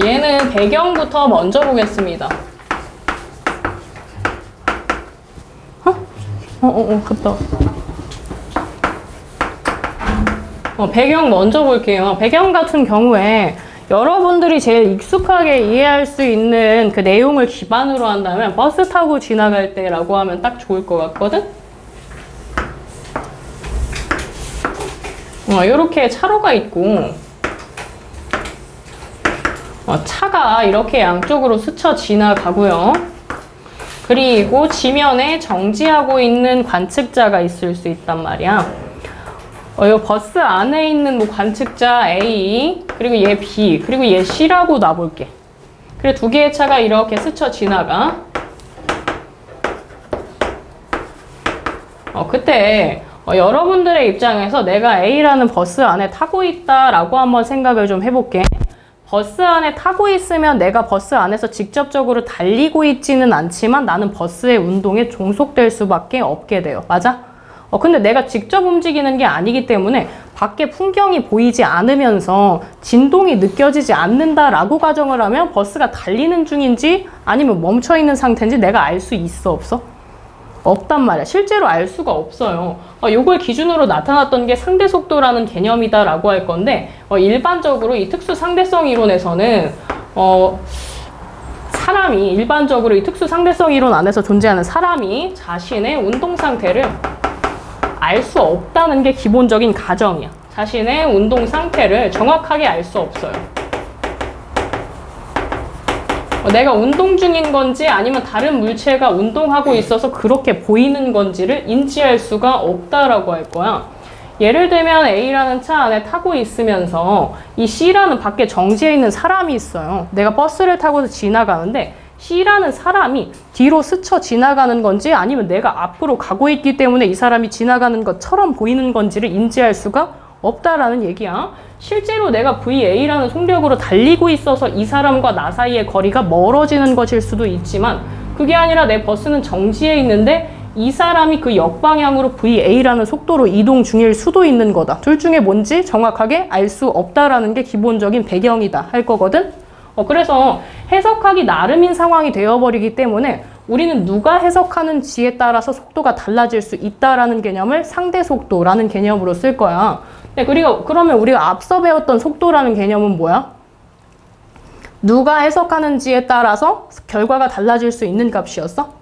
얘는 배경부터 먼저 보겠습니다. 갔다. 배경 먼저 볼게요. 배경 같은 경우에 여러분들이 제일 익숙하게 이해할 수 있는 그 내용을 기반으로 한다면 버스 타고 지나갈 때라고 하면 딱 좋을 것 같거든? 이렇게 차로가 있고 차가 이렇게 양쪽으로 스쳐 지나가고요. 그리고 지면에 정지하고 있는 관측자가 있을 수 있단 말이야. 이 버스 안에 있는 뭐 관측자 A, 그리고 얘 B, 그리고 얘 C라고 놔볼게. 그리고 두 개의 차가 이렇게 스쳐 지나가. 그때 여러분들의 입장에서 내가 A라는 버스 안에 타고 있다라고 한번 생각을 좀 해볼게. 버스 안에 타고 있으면 내가 버스 안에서 직접적으로 달리고 있지는 않지만 나는 버스의 운동에 종속될 수밖에 없게 돼요. 맞아? 근데 내가 직접 움직이는 게 아니기 때문에 밖에 풍경이 보이지 않으면서 진동이 느껴지지 않는다라고 가정을 하면 버스가 달리는 중인지 아니면 멈춰있는 상태인지 내가 알 수 있어, 없어? 없단 말이야. 실제로 알 수가 없어요. 요걸 기준으로 나타났던 게 상대속도라는 개념이다라고 할 건데 일반적으로 이 특수 상대성 이론에서는 사람이 일반적으로 이 특수 상대성 이론 안에서 존재하는 사람이 자신의 운동 상태를 알 수 없다는 게 기본적인 가정이야. 자신의 운동 상태를 정확하게 알 수 없어요. 내가 운동 중인 건지 아니면 다른 물체가 운동하고 있어서 그렇게 보이는 건지를 인지할 수가 없다라고 할 거야. 예를 들면 A라는 차 안에 타고 있으면서 이 C라는 밖에 정지해 있는 사람이 있어요. 내가 버스를 타고서 지나가는데 C라는 사람이 뒤로 스쳐 지나가는 건지 아니면 내가 앞으로 가고 있기 때문에 이 사람이 지나가는 것처럼 보이는 건지를 인지할 수가 없다라는 얘기야. 실제로 내가 VA라는 속력으로 달리고 있어서 이 사람과 나 사이의 거리가 멀어지는 것일 수도 있지만 그게 아니라 내 버스는 정지해 있는데 이 사람이 그 역방향으로 VA라는 속도로 이동 중일 수도 있는 거다. 둘 중에 뭔지 정확하게 알 수 없다라는 게 기본적인 배경이다 할 거거든. 그래서 해석하기 나름인 상황이 되어버리기 때문에 우리는 누가 해석하는지에 따라서 속도가 달라질 수 있다라는 개념을 상대속도라는 개념으로 쓸 거야. 네, 그리고 그러면 우리가 앞서 배웠던 속도라는 개념은 뭐야? 누가 해석하는지에 따라서 결과가 달라질 수 있는 값이었어?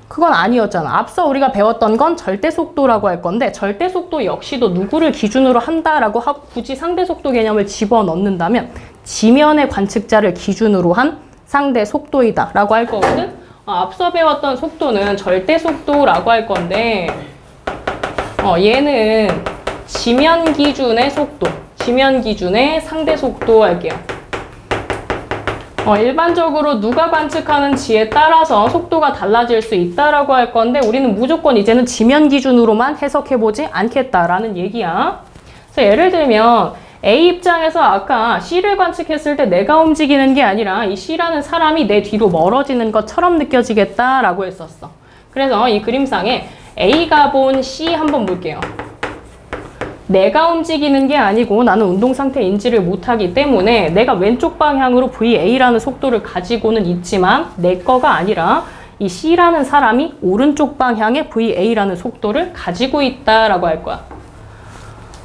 그건 아니었잖아. 앞서 우리가 배웠던 건 절대속도라고 할 건데 절대속도 역시도 누구를 기준으로 한다라고 하고 굳이 상대속도 개념을 집어넣는다면 지면의 관측자를 기준으로 한 상대속도이다 라고 할 거거든. 앞서 배웠던 속도는 절대속도라고 할 건데 얘는 지면 기준의 속도, 지면 기준의 상대속도 할게요. 일반적으로 누가 관측하는지에 따라서 속도가 달라질 수 있다라고 할 건데 우리는 무조건 이제는 지면 기준으로만 해석해보지 않겠다라는 얘기야. 그래서 예를 들면 A 입장에서 아까 C를 관측했을 때 내가 움직이는 게 아니라 이 C라는 사람이 내 뒤로 멀어지는 것처럼 느껴지겠다라고 했었어. 그래서 이 그림상에 A가 본 C 한번 볼게요. 내가 움직이는 게 아니고 나는 운동 상태 인지를 못하기 때문에 내가 왼쪽 방향으로 VA라는 속도를 가지고는 있지만 내 거가 아니라 이 C라는 사람이 오른쪽 방향에 VA라는 속도를 가지고 있다라고 할 거야.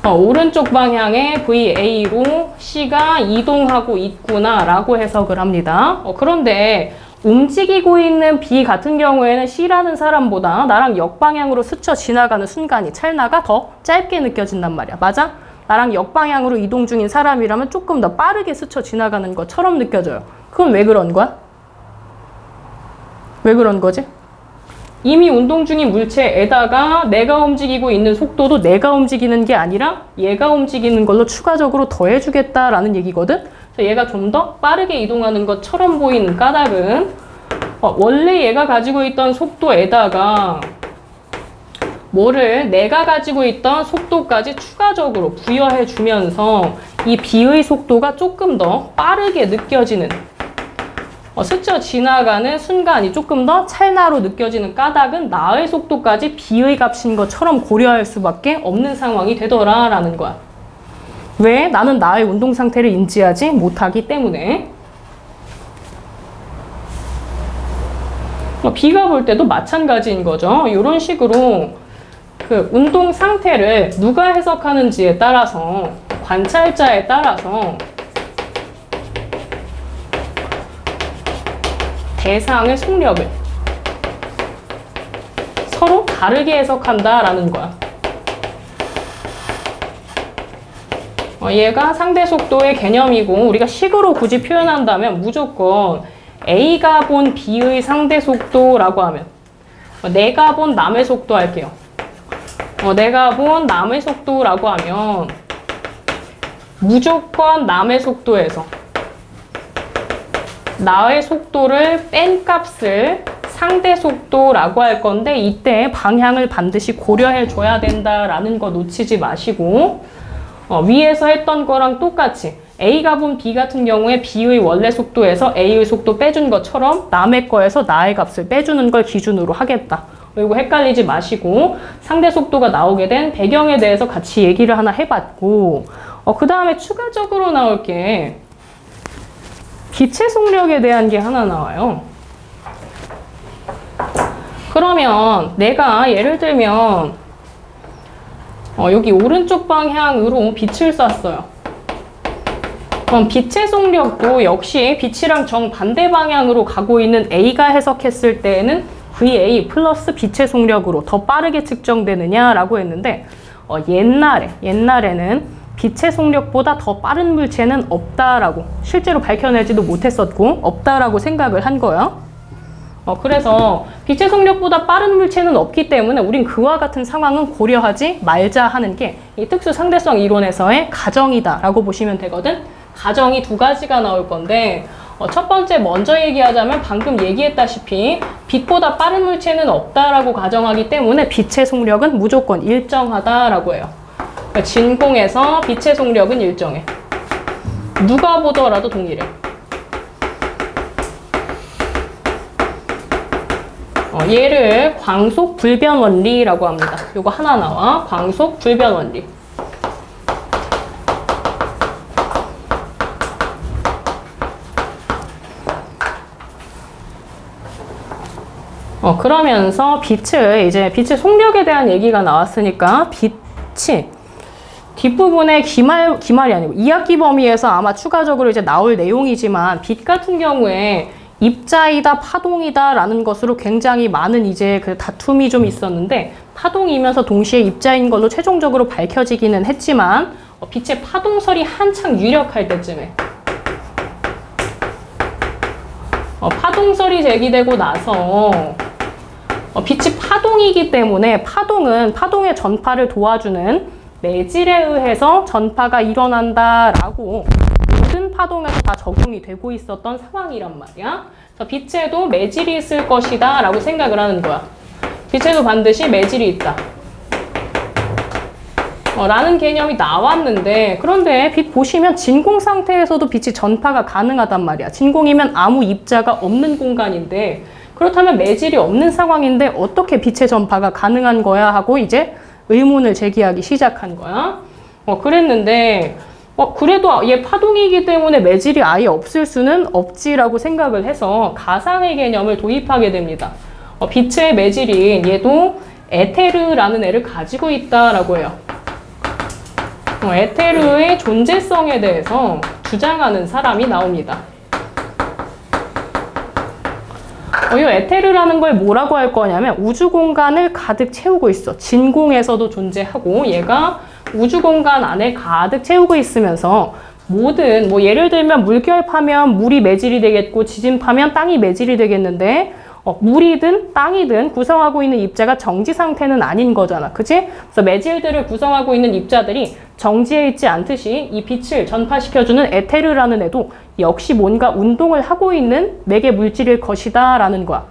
오른쪽 방향에 VA로 C가 이동하고 있구나 라고 해석을 합니다. 그런데 움직이고 있는 B 같은 경우에는 C라는 사람보다 나랑 역방향으로 스쳐 지나가는 순간이 찰나가 더 짧게 느껴진단 말이야. 맞아? 나랑 역방향으로 이동 중인 사람이라면 조금 더 빠르게 스쳐 지나가는 것처럼 느껴져요. 그건 왜 그런 거야? 왜 그런 거지? 이미 운동 중인 물체에다가 내가 움직이고 있는 속도도 내가 움직이는 게 아니라 얘가 움직이는 걸로 추가적으로 더해주겠다라는 얘기거든? 그래서 얘가 좀 더 빠르게 이동하는 것처럼 보이는 까닭은 원래 얘가 가지고 있던 속도에다가 뭐를 내가 가지고 있던 속도까지 추가적으로 부여해주면서 이 B의 속도가 조금 더 빠르게 느껴지는 스쳐 지나가는 순간이 조금 더 찰나로 느껴지는 까닭은 나의 속도까지 B의 값인 것처럼 고려할 수밖에 없는 상황이 되더라라는 거야. 왜? 나는 나의 운동 상태를 인지하지 못하기 때문에. B가 볼 때도 마찬가지인 거죠. 이런 식으로 그 운동 상태를 누가 해석하는지에 따라서, 관찰자에 따라서 대상의 속력을 서로 다르게 해석한다라는 거야. 얘가 상대 속도의 개념이고, 우리가 식으로 굳이 표현한다면 무조건 A가 본 B의 상대 속도라고 하면, 내가 본 남의 속도 할게요. 내가 본 남의 속도라고 하면 무조건 남의 속도에서 나의 속도를 뺀 값을 상대 속도라고 할 건데, 이때 방향을 반드시 고려해 줘야 된다라는 거 놓치지 마시고, 위에서 했던 거랑 똑같이 A가 본 B 같은 경우에 B의 원래 속도에서 A의 속도 빼준 것처럼 남의 거에서 나의 값을 빼주는 걸 기준으로 하겠다. 그리고 헷갈리지 마시고 상대 속도가 나오게 된 배경에 대해서 같이 얘기를 하나 해봤고, 그 다음에 추가적으로 나올 게 빛의 속력에 대한 게 하나 나와요. 그러면 내가 예를 들면 여기 오른쪽 방향으로 빛을 쐈어요. 그럼 빛의 속력도 역시 빛이랑 정반대 방향으로 가고 있는 A가 해석했을 때에는 VA 플러스 빛의 속력으로 더 빠르게 측정되느냐라고 했는데, 옛날에는 빛의 속력보다 더 빠른 물체는 없다라고, 실제로 밝혀내지도 못했었고 없다라고 생각을 한 거예요. 그래서 빛의 속력보다 빠른 물체는 없기 때문에 우린 그와 같은 상황은 고려하지 말자 하는 게 이 특수 상대성 이론에서의 가정이다라고 보시면 되거든. 가정이 두 가지가 나올 건데, 첫 번째 먼저 얘기하자면 방금 얘기했다시피 빛보다 빠른 물체는 없다라고 가정하기 때문에 빛의 속력은 무조건 일정하다라고 해요. 그러니까 진공에서 빛의 속력은 일정해. 누가 보더라도 동일해. 얘를 광속 불변 원리라고 합니다. 요거 하나 나와. 광속 불변 원리. 그러면서 이제 빛의 속력에 대한 얘기가 나왔으니까 빛이 뒷부분에 기말이 아니고 이학기 범위에서 아마 추가적으로 이제 나올 내용이지만, 빛 같은 경우에 입자이다 파동이다 라는 것으로 굉장히 많은 이제 그 다툼이 좀 있었는데, 파동이면서 동시에 입자인 걸로 최종적으로 밝혀지기는 했지만, 빛의 파동설이 한창 유력할 때쯤에 파동설이 제기되고 나서 빛이 파동이기 때문에 파동의 전파를 도와주는 매질에 의해서 전파가 일어난다라고 모든 파동에서 다 적용이 되고 있었던 상황이란 말이야. 그래서 빛에도 매질이 있을 것이다 라고 생각을 하는 거야. 빛에도 반드시 매질이 있다 라는 개념이 나왔는데, 그런데 빛 보시면 진공 상태에서도 빛이 전파가 가능하단 말이야. 진공이면 아무 입자가 없는 공간인데, 그렇다면 매질이 없는 상황인데 어떻게 빛의 전파가 가능한 거야 하고 이제 의문을 제기하기 시작한 거야. 그랬는데 그래도 얘 파동이기 때문에 매질이 아예 없을 수는 없지라고 생각을 해서 가상의 개념을 도입하게 됩니다. 빛의 매질인 얘도 에테르라는 애를 가지고 있다라고 해요. 에테르의 존재성에 대해서 주장하는 사람이 나옵니다. 이 에테르라는 걸 뭐라고 할 거냐면 우주 공간을 가득 채우고 있어. 진공에서도 존재하고 얘가 우주 공간 안에 가득 채우고 있으면서 모든 예를 들면 물결 파면 물이 매질이 되겠고, 지진 파면 땅이 매질이 되겠는데, 물이든 땅이든 구성하고 있는 입자가 정지 상태는 아닌 거잖아. 그치? 그래서 매질들을 구성하고 있는 입자들이 정지해 있지 않듯이 이 빛을 전파시켜주는 에테르라는 애도 역시 뭔가 운동을 하고 있는 매개 물질일 것이다 라는 거야.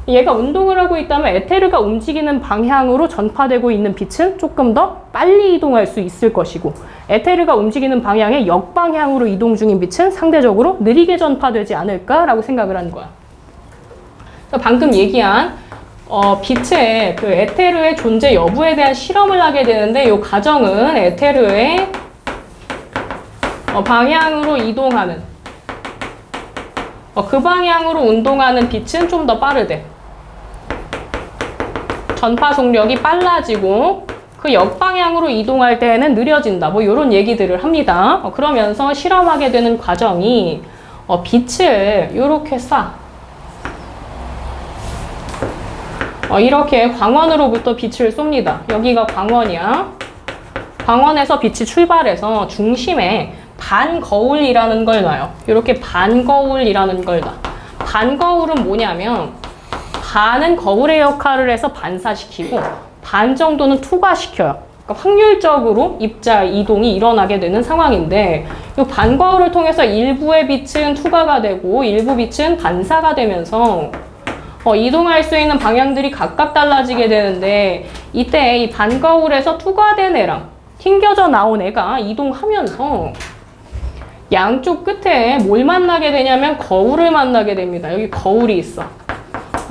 얘가 운동을 하고 있다면 에테르가 움직이는 방향으로 전파되고 있는 빛은 조금 더 빨리 이동할 수 있을 것이고, 에테르가 움직이는 방향의 역방향으로 이동 중인 빛은 상대적으로 느리게 전파되지 않을까라고 생각을 하는 거야. 방금 얘기한 빛의 그 에테르의 존재 여부에 대한 실험을 하게 되는데, 이 가정은 에테르의 방향으로 이동하는 그 방향으로 운동하는 빛은 좀 더 빠르대. 전파 속력이 빨라지고 그 역방향으로 이동할 때는 느려진다. 뭐 이런 얘기들을 합니다. 그러면서 실험하게 되는 과정이 빛을 이렇게 쏴. 이렇게 광원으로부터 빛을 쏩니다. 여기가 광원이야. 광원에서 빛이 출발해서 중심에 반거울이라는 걸 놔요. 이렇게 반거울이라는 걸 놔. 반거울은 뭐냐면 반은 거울의 역할을 해서 반사시키고 반 정도는 투과시켜요. 그러니까 확률적으로 입자 이동이 일어나게 되는 상황인데 이 반거울을 통해서 일부의 빛은 투과가 되고 일부 빛은 반사가 되면서 이동할 수 있는 방향들이 각각 달라지게 되는데 이때 이 반거울에서 투과된 애랑 튕겨져 나온 애가 이동하면서 양쪽 끝에 뭘 만나게 되냐면 거울을 만나게 됩니다. 여기 거울이 있어.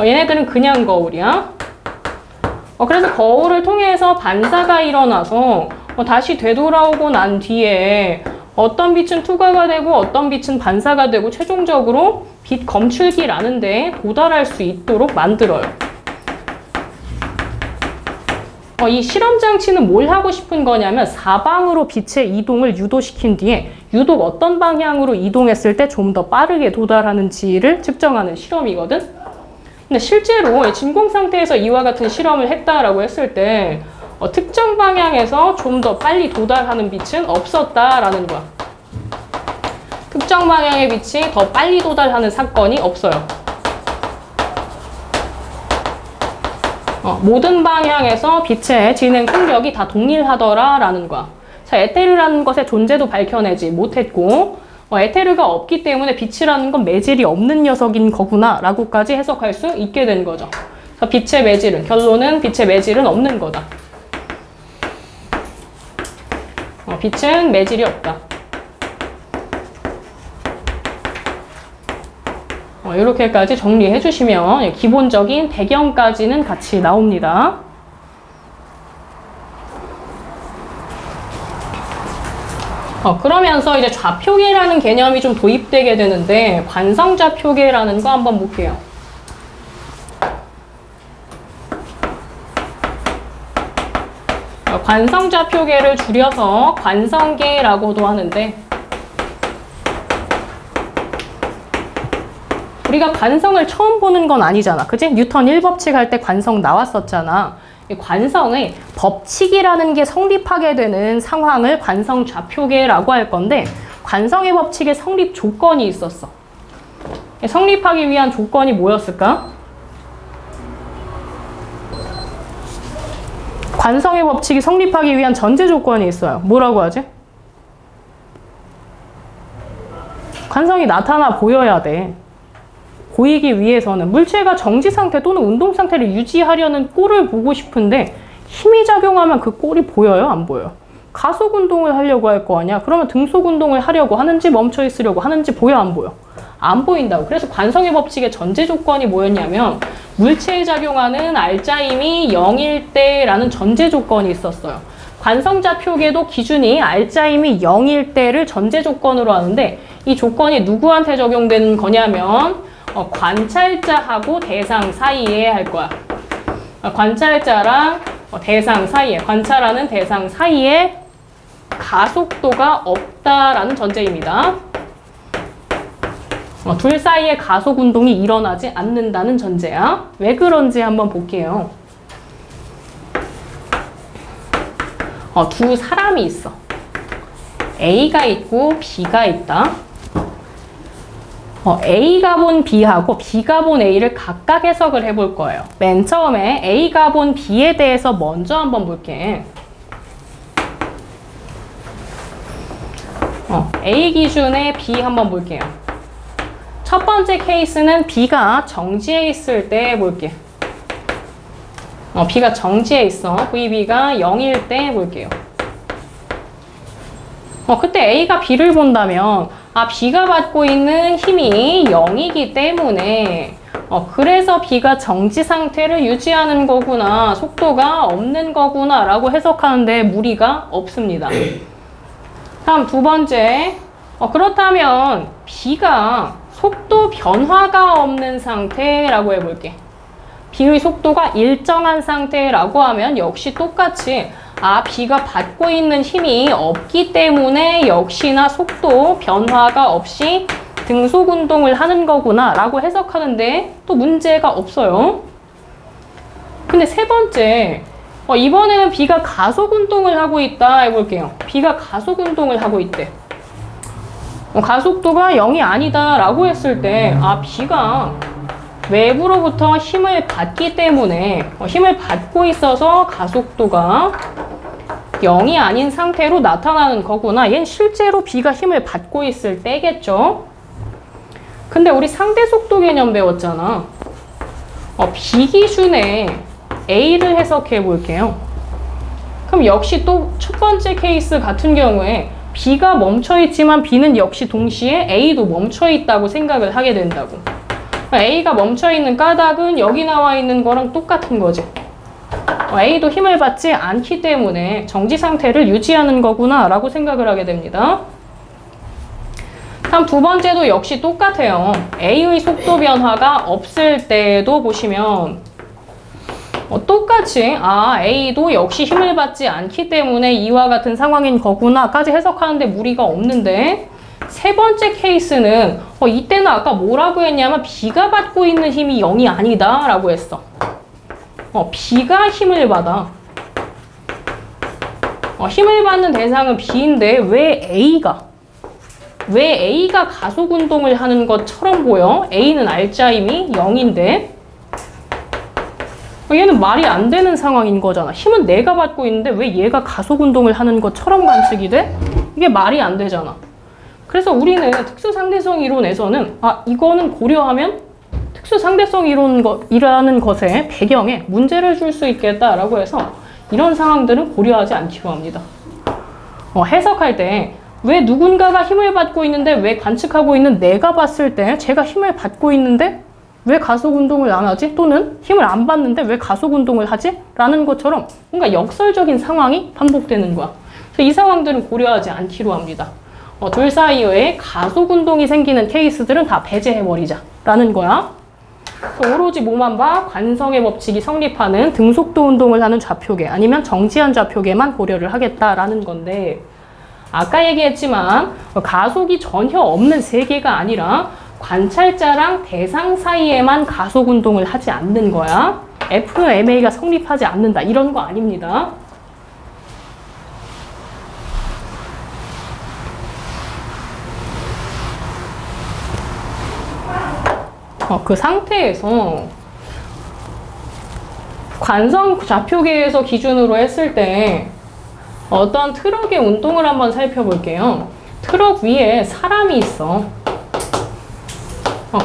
얘네들은 그냥 거울이야. 그래서 거울을 통해서 반사가 일어나서 다시 되돌아오고 난 뒤에 어떤 빛은 투과가 되고 어떤 빛은 반사가 되고 최종적으로 빛 검출기라는 데 도달할 수 있도록 만들어요. 이 실험 장치는 뭘 하고 싶은 거냐면 사방으로 빛의 이동을 유도시킨 뒤에 유독 어떤 방향으로 이동했을 때 좀 더 빠르게 도달하는지를 측정하는 실험이거든. 근데 실제로 진공 상태에서 이와 같은 실험을 했다라고 했을 때 특정 방향에서 좀 더 빨리 도달하는 빛은 없었다라는 거야. 특정 방향의 빛이 더 빨리 도달하는 사건이 없어요. 모든 방향에서 빛의 진행 속력이 다 동일하더라라는 거야. 자, 에테르라는 것의 존재도 밝혀내지 못했고 에테르가 없기 때문에 빛이라는 건 매질이 없는 녀석인 거구나 라고까지 해석할 수 있게 된 거죠. 그래서 빛의 매질은, 결론은 빛의 매질은 없는 거다. 빛은 매질이 없다. 이렇게까지 정리해 주시면 기본적인 배경까지는 같이 나옵니다. 그러면서 이제 좌표계라는 개념이 좀 도입되게 되는데 관성좌표계라는 거 한번 볼게요. 관성좌표계를 줄여서 관성계라고도 하는데 우리가 관성을 처음 보는 건 아니잖아. 그치? 뉴턴 1법칙 할 때 관성 나왔었잖아. 이 관성의 법칙이라는 게 성립하게 되는 상황을 관성좌표계라고 할 건데 관성의 법칙의 성립 조건이 있었어. 성립하기 위한 조건이 뭐였을까? 관성의 법칙이 성립하기 위한 전제 조건이 있어요. 뭐라고 하지? 관성이 나타나 보여야 돼. 보이기 위해서는 물체가 정지 상태 또는 운동 상태를 유지하려는 꼴을 보고 싶은데 힘이 작용하면 그 꼴이 보여요? 안 보여요? 가속 운동을 하려고 할 거 아니야? 그러면 등속 운동을 하려고 하는지 멈춰 있으려고 하는지 보여? 안 보여? 안 보인다고. 그래서 관성의 법칙의 전제 조건이 뭐였냐면 물체에 작용하는 알짜임이 0일 때라는 전제 조건이 있었어요. 관성좌표계도 기준이 알짜임이 0일 때를 전제 조건으로 하는데 이 조건이 누구한테 적용되는 거냐면 관찰자하고 대상 사이에 할 거야. 관찰자랑 대상 사이에, 관찰하는 대상 사이에 가속도가 없다라는 전제입니다. 둘 사이에 가속 운동이 일어나지 않는다는 전제야. 왜 그런지 한번 볼게요. 두 사람이 있어. A가 있고 B가 있다. A가 본 B하고 B가 본 A를 각각 해석을 해볼 거예요. 맨 처음에 A가 본 B에 대해서 먼저 한번 볼게. A 기준의 B 한번 볼게요. 첫 번째 케이스는 B가 정지해 있을 때 볼게. B가 정지해 있어. VB가 0일 때 볼게요. 그때 A가 B를 본다면 B가 받고 있는 힘이 0이기 때문에 그래서 B가 정지 상태를 유지하는 거구나, 속도가 없는 거구나 라고 해석하는데 무리가 없습니다. 다음 두 번째, 그렇다면 B가 속도 변화가 없는 상태라고 해볼게. B의 속도가 일정한 상태라고 하면 역시 똑같이 B가 받고 있는 힘이 없기 때문에 역시나 속도 변화가 없이 등속 운동을 하는 거구나 라고 해석하는데 또 문제가 없어요. 근데 세 번째, 이번에는 B가 가속 운동을 하고 있다 해볼게요. B가 가속 운동을 하고 있대. 가속도가 0이 아니다 라고 했을 때 B가 외부로부터 힘을 받기 때문에 힘을 받고 있어서 가속도가 0이 아닌 상태로 나타나는 거구나. 얘는 실제로 B가 힘을 받고 있을 때겠죠. 근데 우리 상대 속도 개념 배웠잖아. B 기준에 A를 해석해 볼게요. 그럼 역시 또 첫 번째 케이스 같은 경우에 B가 멈춰 있지만 B는 역시 동시에 A도 멈춰 있다고 생각을 하게 된다고. A가 멈춰 있는 까닭은 여기 나와 있는 거랑 똑같은 거지. A도 힘을 받지 않기 때문에 정지 상태를 유지하는 거구나 라고 생각을 하게 됩니다. 다음 두 번째도 역시 똑같아요. A의 속도 변화가 없을 때도 보시면 똑같이 A도 역시 힘을 받지 않기 때문에 이와 같은 상황인 거구나 까지 해석하는데 무리가 없는데 세 번째 케이스는 이때는 아까 뭐라고 했냐면 B가 받고 있는 힘이 0이 아니다 라고 했어. B가 힘을 받아. 힘을 받는 대상은 B인데 왜 A가 가속 운동을 하는 것처럼 보여? A는 알짜임이 0인데 얘는 말이 안 되는 상황인 거잖아. 힘은 내가 받고 있는데 왜 얘가 가속 운동을 하는 것처럼 관측이 돼? 이게 말이 안 되잖아. 그래서 우리는 특수상대성 이론에서는 이거는 고려하면 특수상대성 이론이라는 것의 배경에 문제를 줄 수 있겠다라고 해서 이런 상황들은 고려하지 않기로 합니다. 해석할 때 왜 누군가가 힘을 받고 있는데 왜 관측하고 있는 내가 봤을 때 제가 힘을 받고 있는데 왜 가속 운동을 안 하지? 또는 힘을 안 받는데 왜 가속 운동을 하지? 라는 것처럼 뭔가 역설적인 상황이 반복되는 거야. 그래서 이 상황들은 고려하지 않기로 합니다. 둘 사이에 가속 운동이 생기는 케이스들은 다 배제해버리자 라는 거야. 오로지 몸만 봐 관성의 법칙이 성립하는 등속도 운동을 하는 좌표계 아니면 정지한 좌표계만 고려를 하겠다라는 건데 아까 얘기했지만 가속이 전혀 없는 세계가 아니라 관찰자랑 대상 사이에만 가속 운동을 하지 않는 거야. FMA가 성립하지 않는다 이런 거 아닙니다. 그 상태에서 관성 좌표계에서 기준으로 했을 때 어떤 트럭의 운동을 한번 살펴볼게요. 트럭 위에 사람이 있어.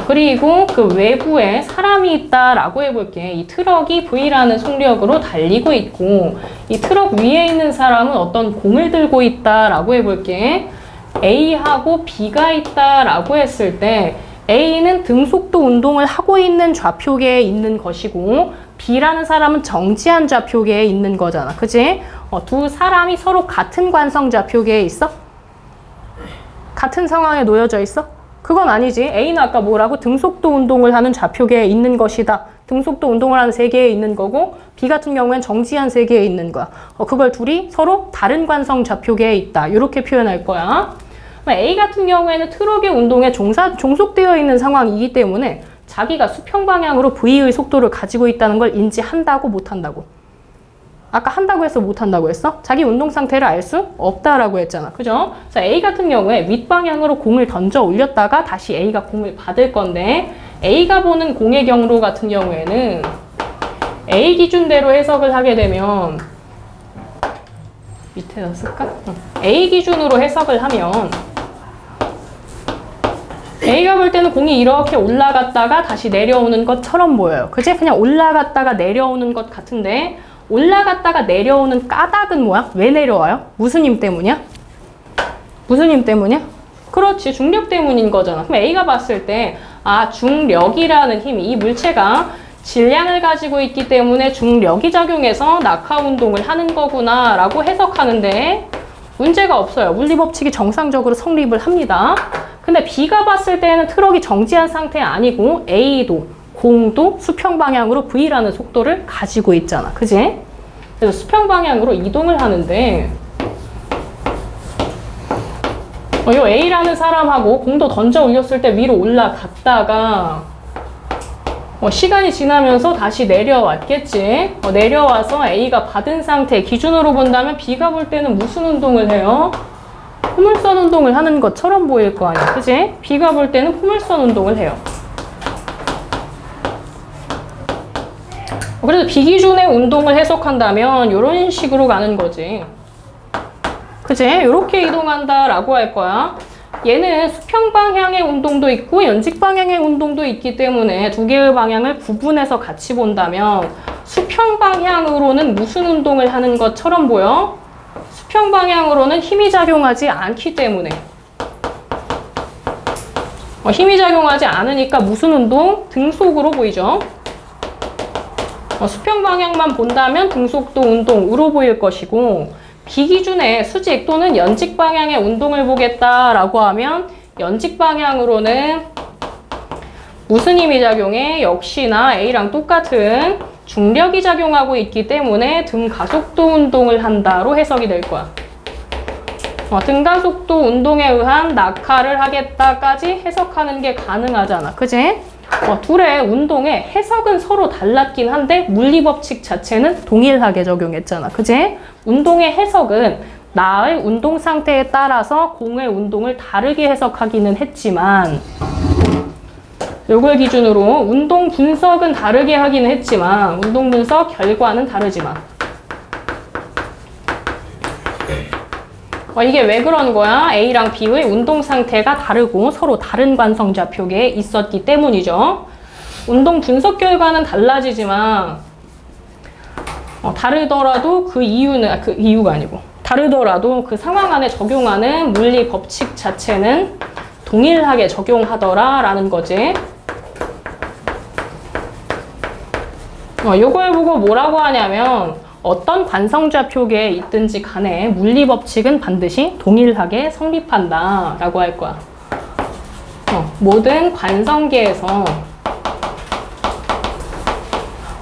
그리고 그 외부에 사람이 있다라고 해볼게. 이 트럭이 V라는 속력으로 달리고 있고 이 트럭 위에 있는 사람은 어떤 공을 들고 있다라고 해볼게. A하고 B가 있다라고 했을 때 A는 등속도 운동을 하고 있는 좌표계에 있는 것이고 B라는 사람은 정지한 좌표계에 있는 거잖아. 그치? 두 사람이 서로 같은 관성 좌표계에 있어? 같은 상황에 놓여져 있어? 그건 아니지. A는 아까 뭐라고? 등속도 운동을 하는 좌표계에 있는 것이다. 등속도 운동을 하는 세계에 있는 거고 B 같은 경우엔 정지한 세계에 있는 거야. 그걸 둘이 서로 다른 관성 좌표계에 있다. 이렇게 표현할 거야. A 같은 경우에는 트럭의 운동에 종속되어 있는 상황이기 때문에 자기가 수평 방향으로 V의 속도를 가지고 있다는 걸 인지한다고 못한다고? 아까 한다고 했어? 못한다고 했어? 자기 운동 상태를 알 수 없다라고 했잖아. 그죠? 그래서 A 같은 경우에 윗방향으로 공을 던져 올렸다가 다시 A가 공을 받을 건데 A가 보는 공의 경로 같은 경우에는 A 기준대로 해석을 하게 되면 밑에다 쓸까? A 기준으로 해석을 하면 A가 볼 때는 공이 이렇게 올라갔다가 다시 내려오는 것처럼 보여요. 그치? 그냥 올라갔다가 내려오는 것 같은데 올라갔다가 내려오는 까닭은 뭐야? 왜 내려와요? 무슨 힘 때문이야? 무슨 힘 때문이야? 그렇지. 중력 때문인 거잖아. 그럼 A가 봤을 때 중력이라는 힘이 이 물체가 질량을 가지고 있기 때문에 중력이 작용해서 낙하 운동을 하는 거구나 라고 해석하는데 문제가 없어요. 물리법칙이 정상적으로 성립을 합니다. 근데 B가 봤을 때는 트럭이 정지한 상태 아니고 A도 공도 수평 방향으로 V라는 속도를 가지고 있잖아. 그지? 그래서 수평 방향으로 이동을 하는데 요 A라는 사람하고 공도 던져 올렸을 때 위로 올라갔다가 시간이 지나면서 다시 내려왔겠지. 내려와서 A가 받은 상태 기준으로 본다면 B가 볼 때는 무슨 운동을 해요? 포물선 운동을 하는 것처럼 보일 거 아니야. 그지? B가 볼 때는 포물선 운동을 해요. 그래서 B 기준의 운동을 해석한다면 이런 식으로 가는 거지. 그지? 이렇게 이동한다라고 할 거야. 얘는 수평 방향의 운동도 있고 연직 방향의 운동도 있기 때문에 두 개의 방향을 구분해서 같이 본다면 수평 방향으로는 무슨 운동을 하는 것처럼 보여? 수평 방향으로는 힘이 작용하지 않기 때문에 힘이 작용하지 않으니까 무슨 운동? 등속으로 보이죠? 수평 방향만 본다면 등속도 운동으로 보일 것이고 B 기준의 수직 또는 연직 방향의 운동을 보겠다라고 하면 연직 방향으로는 무슨 힘이 작용해? 역시나 A랑 똑같은 중력이 작용하고 있기 때문에 등가속도 운동을 한다로 해석이 될 거야. 등가속도 운동에 의한 낙하를 하겠다까지 해석하는 게 가능하잖아. 그지? 둘의 운동의 해석은 서로 달랐긴 한데 물리법칙 자체는 동일하게 적용했잖아. 그지? 운동의 해석은 나의 운동 상태에 따라서 공의 운동을 다르게 해석하기는 했지만 이걸 기준으로 운동 분석은 다르게 하기는 했지만 운동 분석 결과는 다르지만 이게 왜 그런 거야? A랑 B의 운동 상태가 다르고 서로 다른 관성좌표계에 있었기 때문이죠. 운동 분석 결과는 달라지지만 다르더라도 그 이유가 아니고 다르더라도 그 상황 안에 적용하는 물리 법칙 자체는 동일하게 적용하더라 라는 거지. 요걸 보고 뭐라고 하냐면 어떤 관성좌표계에 있든지 간에 물리 법칙은 반드시 동일하게 성립한다 라고 할 거야. 모든 관성계에서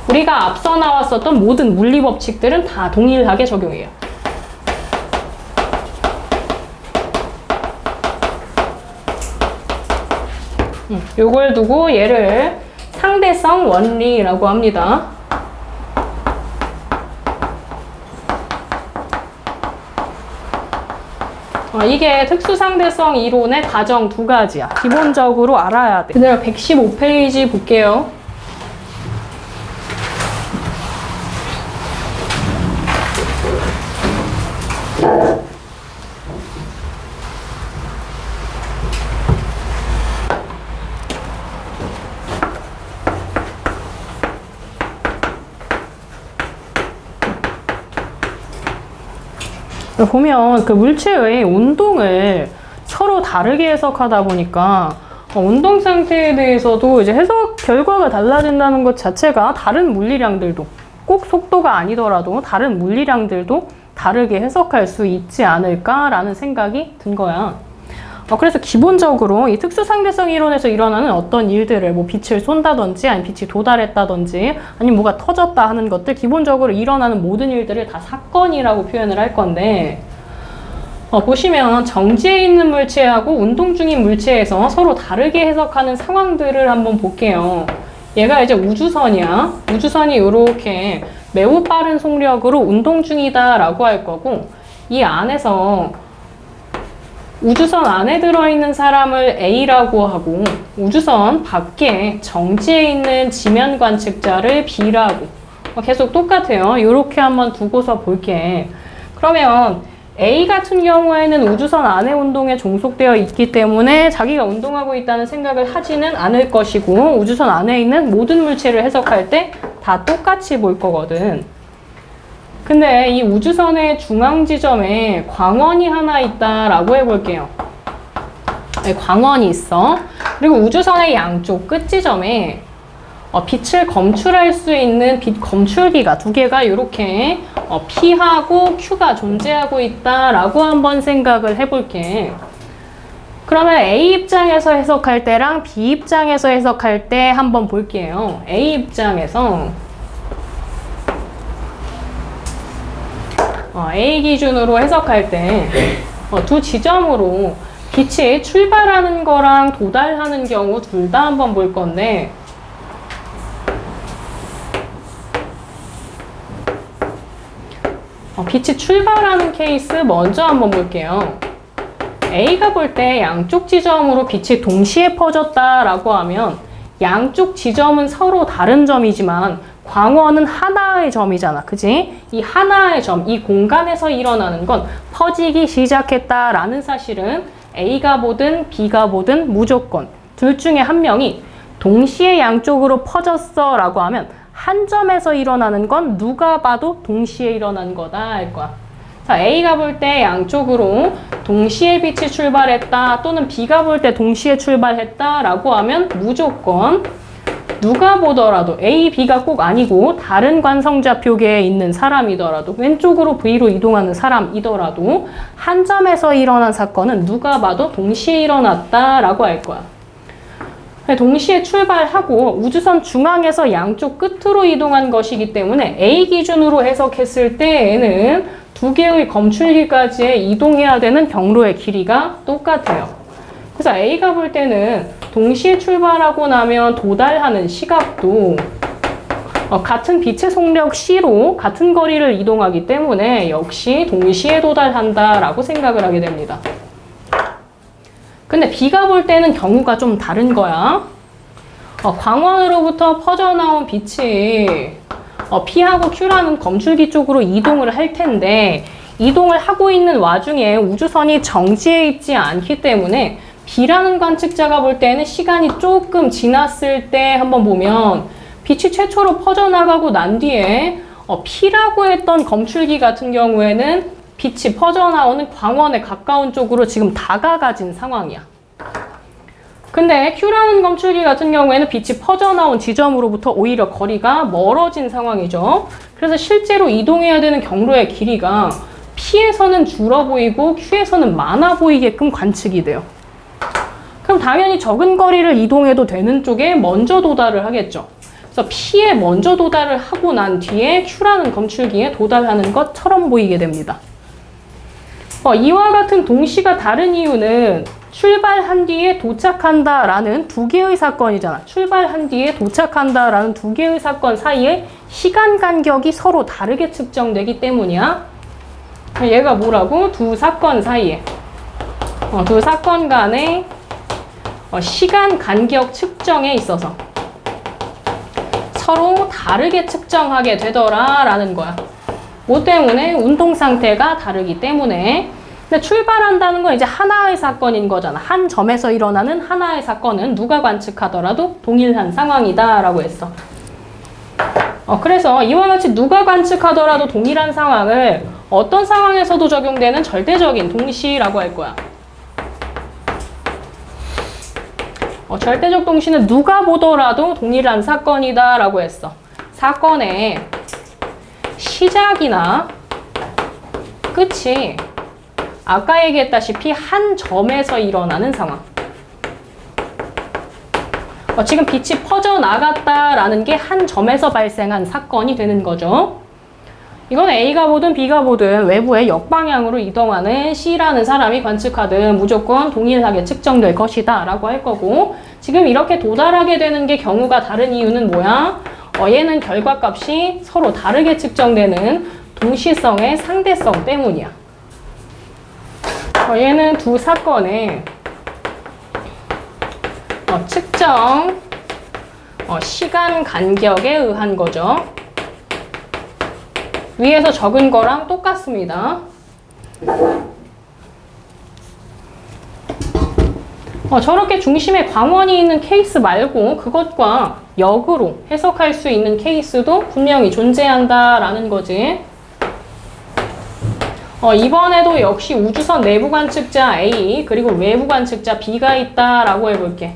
우리가 앞서 나왔었던 모든 물리 법칙들은 다 동일하게 적용해요. 요걸 두고 얘를 상대성 원리라고 합니다. 이게 특수상대성 이론의 가정 두 가지야. 기본적으로 알아야 돼. 그대로 115페이지 볼게요. 보면 그 물체의 운동을 서로 다르게 해석하다 보니까 운동 상태에 대해서도 이제 해석 결과가 달라진다는 것 자체가 다른 물리량들도 꼭 속도가 아니더라도 다른 물리량들도 다르게 해석할 수 있지 않을까라는 생각이 든 거야. 그래서 기본적으로 이 특수상대성 이론에서 일어나는 어떤 일들을 뭐 빛을 쏜다든지 아니면 빛이 도달했다든지 아니면 뭐가 터졌다 하는 것들 기본적으로 일어나는 모든 일들을 다 사건이라고 표현을 할 건데 보시면 정지해 있는 물체하고 운동 중인 물체에서 서로 다르게 해석하는 상황들을 한번 볼게요. 얘가 이제 우주선이야. 우주선이 이렇게 매우 빠른 속력으로 운동 중이다 라고 할 거고 이 안에서 우주선 안에 들어있는 사람을 A라고 하고 우주선 밖에 정지해 있는 지면 관측자를 B라고 계속 똑같아요. 이렇게 한번 두고서 볼게. 그러면 A 같은 경우에는 우주선 안에 운동에 종속되어 있기 때문에 자기가 운동하고 있다는 생각을 하지는 않을 것이고 우주선 안에 있는 모든 물체를 해석할 때 다 똑같이 볼 거거든. 근데 이 우주선의 중앙 지점에 광원이 하나 있다라고 해볼게요. 광원이 있어. 그리고 우주선의 양쪽 끝 지점에 빛을 검출할 수 있는 빛 검출기가 두 개가 이렇게 P하고 Q가 존재하고 있다라고 한번 생각을 해볼게. 그러면 A 입장에서 해석할 때랑 B 입장에서 해석할 때 한번 볼게요. A 입장에서 A 기준으로 해석할 때 두 지점으로 빛이 출발하는 거랑 도달하는 경우 둘 다 한번 볼 건데 빛이 출발하는 케이스 먼저 한번 볼게요. A가 볼 때 양쪽 지점으로 빛이 동시에 퍼졌다라고 하면 양쪽 지점은 서로 다른 점이지만 광원은 하나의 점이잖아. 그지? 이 하나의 점, 이 공간에서 일어나는 건 퍼지기 시작했다라는 사실은 A가 보든 B가 보든 무조건 둘 중에 한 명이 동시에 양쪽으로 퍼졌어 라고 하면 한 점에서 일어나는 건 누가 봐도 동시에 일어난 거다 할 거야. 자, A가 볼 때 양쪽으로 동시에 빛이 출발했다 또는 B가 볼 때 동시에 출발했다 라고 하면 무조건 누가 보더라도 A, B가 꼭 아니고 다른 관성좌표계에 있는 사람이더라도 왼쪽으로 V로 이동하는 사람이더라도 한 점에서 일어난 사건은 누가 봐도 동시에 일어났다라고 할 거야. 동시에 출발하고 우주선 중앙에서 양쪽 끝으로 이동한 것이기 때문에 A 기준으로 해석했을 때에는 두 개의 검출기까지 이동해야 되는 경로의 길이가 똑같아요. 그래서 A가 볼 때는 동시에 출발하고 나면 도달하는 시각도 같은 빛의 속력 C로 같은 거리를 이동하기 때문에 역시 동시에 도달한다라고 생각을 하게 됩니다. 근데 B가 볼 때는 경우가 좀 다른 거야. 광원으로부터 퍼져나온 빛이 P하고 Q라는 검출기 쪽으로 이동을 할 텐데 이동을 하고 있는 와중에 우주선이 정지해 있지 않기 때문에 B라는 관측자가 볼 때는 시간이 조금 지났을 때 한번 보면 빛이 최초로 퍼져나가고 난 뒤에 P라고 했던 검출기 같은 경우에는 빛이 퍼져나오는 광원에 가까운 쪽으로 지금 다가가진 상황이야. 근데 Q라는 검출기 같은 경우에는 빛이 퍼져나온 지점으로부터 오히려 거리가 멀어진 상황이죠. 그래서 실제로 이동해야 되는 경로의 길이가 P에서는 줄어 보이고 Q에서는 많아 보이게끔 관측이 돼요. 그럼 당연히 적은 거리를 이동해도 되는 쪽에 먼저 도달을 하겠죠. 그래서 P에 먼저 도달을 하고 난 뒤에 Q라는 검출기에 도달하는 것처럼 보이게 됩니다. 이와 같은 동시가 다른 이유는 출발한 뒤에 도착한다라는 두 개의 사건이잖아. 출발한 뒤에 도착한다라는 두 개의 사건 사이에 시간 간격이 서로 다르게 측정되기 때문이야. 얘가 뭐라고? 두 사건 사이에 두 사건 간의 시간 간격 측정에 있어서 서로 다르게 측정하게 되더라라는 거야. 뭐 때문에? 운동 상태가 다르기 때문에. 근데 출발한다는 건 이제 하나의 사건인 거잖아. 한 점에서 일어나는 하나의 사건은 누가 관측하더라도 동일한 상황이다라고 했어. 그래서 이와 같이 누가 관측하더라도 동일한 상황을 어떤 상황에서도 적용되는 절대적인 동시라고 할 거야. 절대적 동시는 누가 보더라도 동일한 사건이다라고 했어. 사건의 시작이나 끝이 아까 얘기했다시피 한 점에서 일어나는 상황. 지금 빛이 퍼져나갔다라는 게 한 점에서 발생한 사건이 되는 거죠. 이건 A가 보든 B가 보든 외부의 역방향으로 이동하는 C라는 사람이 관측하든 무조건 동일하게 측정될 것이다 라고 할 거고, 지금 이렇게 도달하게 되는 게 경우가 다른 이유는 뭐야? 얘는 결과값이 서로 다르게 측정되는 동시성의 상대성 때문이야. 얘는 두 사건의 측정 시간 간격에 의한 거죠. 위에서 적은 거랑 똑같습니다. 저렇게 중심에 광원이 있는 케이스 말고 그것과 역으로 해석할 수 있는 케이스도 분명히 존재한다라는 거지. 이번에도 역시 우주선 내부 관측자 A 그리고 외부 관측자 B가 있다라고 해볼게.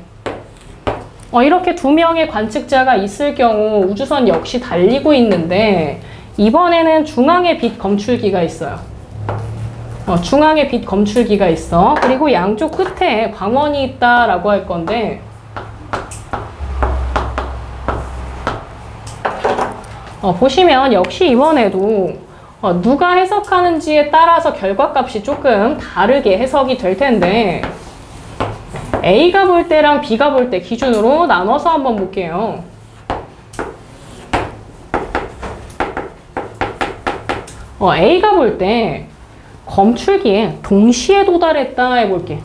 이렇게 두 명의 관측자가 있을 경우 우주선 역시 달리고 있는데 이번에는 중앙에 빛 검출기가 있어요. 중앙에 빛 검출기가 있어. 그리고 양쪽 끝에 광원이 있다라고 할 건데, 보시면 역시 이번에도 누가 해석하는지에 따라서 결과값이 조금 다르게 해석이 될 텐데, A가 볼 때랑 B가 볼 때 기준으로 나눠서 한번 볼게요. A가 볼 때 검출기에 동시에 도달했다 해볼게.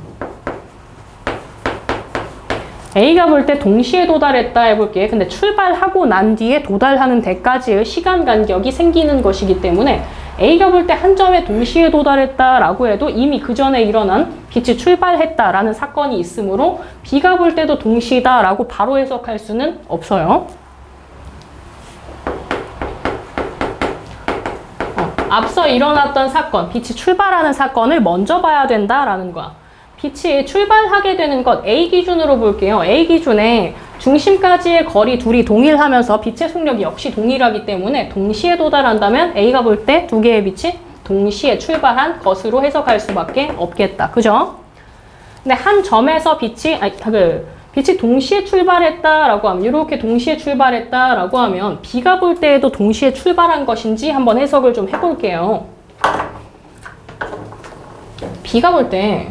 A가 볼 때 동시에 도달했다 해볼게. 근데 출발하고 난 뒤에 도달하는 데까지의 시간 간격이 생기는 것이기 때문에 A가 볼 때 한 점에 동시에 도달했다라고 해도 이미 그 전에 일어난 빛이 출발했다라는 사건이 있으므로 B가 볼 때도 동시다라고 바로 해석할 수는 없어요. 앞서 일어났던 사건, 빛이 출발하는 사건을 먼저 봐야 된다라는 거야. 빛이 출발하게 되는 것 A 기준으로 볼게요. A 기준에 중심까지의 거리 둘이 동일하면서 빛의 속력이 역시 동일하기 때문에 동시에 도달한다면 A가 볼 때 두 개의 빛이 동시에 출발한 것으로 해석할 수밖에 없겠다. 그죠? 근데 한 점에서 빛이 동시에 출발했다라고 하면, 이렇게 동시에 출발했다라고 하면 B가 볼 때에도 동시에 출발한 것인지 한번 해석을 좀 해볼게요. B가 볼 때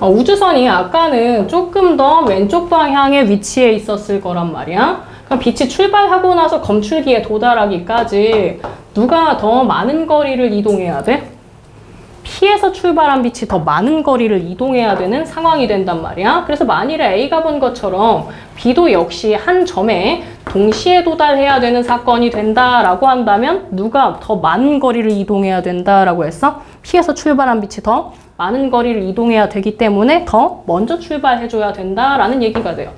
우주선이 아까는 조금 더 왼쪽 방향에 위치해 있었을 거란 말이야. 그럼 빛이 출발하고 나서 검출기에 도달하기까지 누가 더 많은 거리를 이동해야 돼? P에서 출발한 빛이 더 많은 거리를 이동해야 되는 상황이 된단 말이야. 그래서 만일에 A가 본 것처럼 B도 역시 한 점에 동시에 도달해야 되는 사건이 된다라고 한다면 누가 더 많은 거리를 이동해야 된다라고 했어? P에서 출발한 빛이 더 많은 거리를 이동해야 되기 때문에 더 먼저 출발해줘야 된다라는 얘기가 돼요.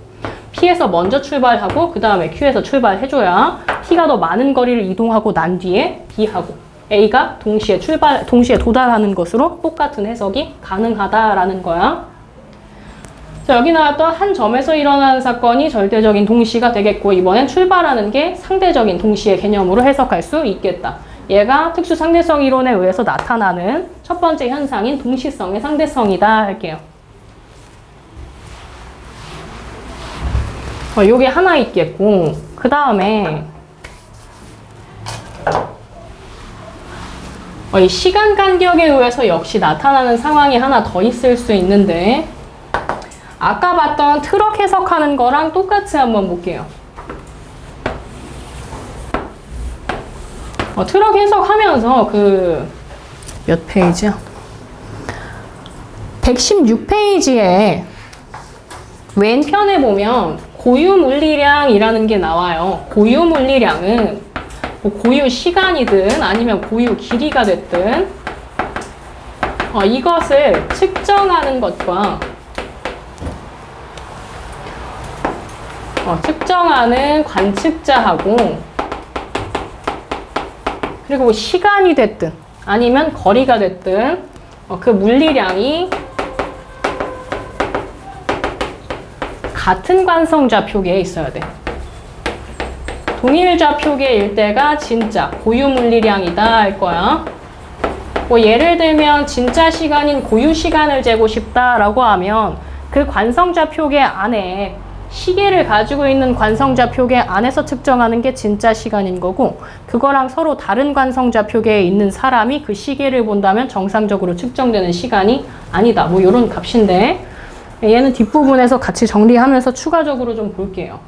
P에서 먼저 출발하고 그 다음에 Q에서 출발해줘야 P가 더 많은 거리를 이동하고 난 뒤에 B하고 A가 동시에 도달하는 것으로 똑같은 해석이 가능하다라는 거야. 자, 여기 나왔던 한 점에서 일어나는 사건이 절대적인 동시가 되겠고, 이번엔 출발하는 게 상대적인 동시의 개념으로 해석할 수 있겠다. 얘가 특수 상대성 이론에 의해서 나타나는 첫 번째 현상인 동시성의 상대성이다 할게요. 요게 하나 있겠고, 그 다음에 이 시간 간격에 의해서 역시 나타나는 상황이 하나 더 있을 수 있는데, 아까 봤던 트럭 해석하는 거랑 똑같이 한번 볼게요. 트럭 해석하면서 몇 페이지야? 116페이지에 왼편에 보면 고유 물리량이라는 게 나와요. 고유 물리량은 고유 시간이든 아니면 고유 길이가 됐든 이것을 측정하는 것과 측정하는 관측자하고, 그리고 시간이 됐든 아니면 거리가 됐든 그 물리량이 같은 관성 좌표계에 있어야 돼. 동일 좌표계일 때가 진짜 고유 물리량이다 할 거야. 예를 들면 진짜 시간인 고유 시간을 재고 싶다라고 하면 그 관성 좌표계 안에 시계를 가지고 있는 관성 좌표계 안에서 측정하는 게 진짜 시간인 거고, 그거랑 서로 다른 관성 좌표계에 있는 사람이 그 시계를 본다면 정상적으로 측정되는 시간이 아니다. 이런 값인데, 얘는 뒷부분에서 같이 정리하면서 추가적으로 좀 볼게요.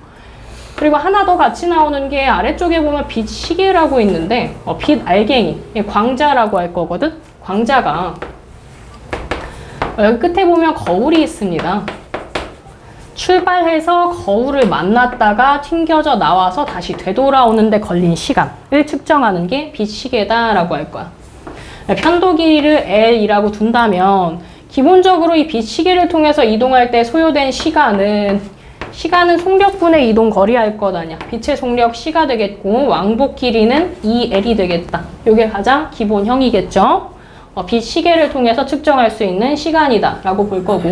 그리고 하나 더 같이 나오는 게 아래쪽에 보면 빛 시계라고 있는데, 빛 알갱이, 광자라고 할 거거든? 광자가 여기 끝에 보면 거울이 있습니다. 출발해서 거울을 만났다가 튕겨져 나와서 다시 되돌아오는데 걸린 시간을 측정하는 게 빛 시계다라고 할 거야. 편도 길이를 L이라고 둔다면 기본적으로 이 빛 시계를 통해서 이동할 때 소요된 시간은 속력분의 이동 거리 할 것 아니야. 빛의 속력 C가 되겠고, 왕복 길이는 2L이 되겠다. 이게 가장 기본형이겠죠. 빛 시계를 통해서 측정할 수 있는 시간이다 라고 볼 거고,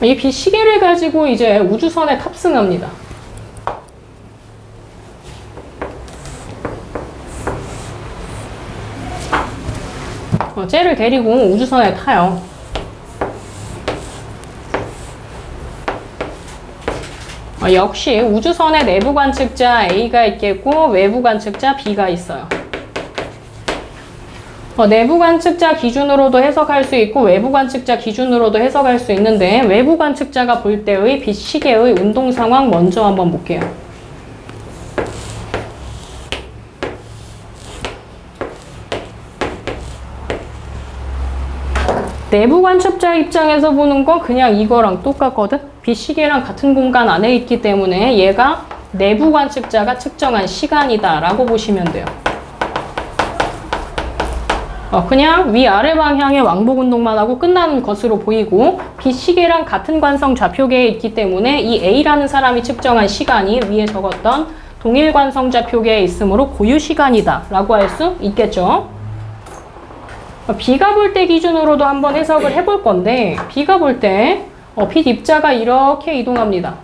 이 빛 시계를 가지고 이제 우주선에 탑승합니다. 쟤를 데리고 우주선에 타요. 역시 우주선에 내부 관측자 A가 있겠고 외부 관측자 B가 있어요. 내부 관측자 기준으로도 해석할 수 있고 외부 관측자 기준으로도 해석할 수 있는데 외부 관측자가 볼 때의 빛 시계의 운동 상황 먼저 한번 볼게요. 내부 관측자 입장에서 보는 건 그냥 이거랑 똑같거든? 빛 시계랑 같은 공간 안에 있기 때문에 얘가 내부 관측자가 측정한 시간이다 라고 보시면 돼요. 그냥 위아래 방향의 왕복 운동만 하고 끝나는 것으로 보이고 빛 시계랑 같은 관성 좌표계에 있기 때문에 이 A라는 사람이 측정한 시간이 위에 적었던 동일 관성 좌표계에 있으므로 고유 시간이다 라고 할 수 있겠죠. B가 볼 때 기준으로도 한번 해석을 해볼 건데 B가 볼 때 빛 입자가 이렇게 이동합니다.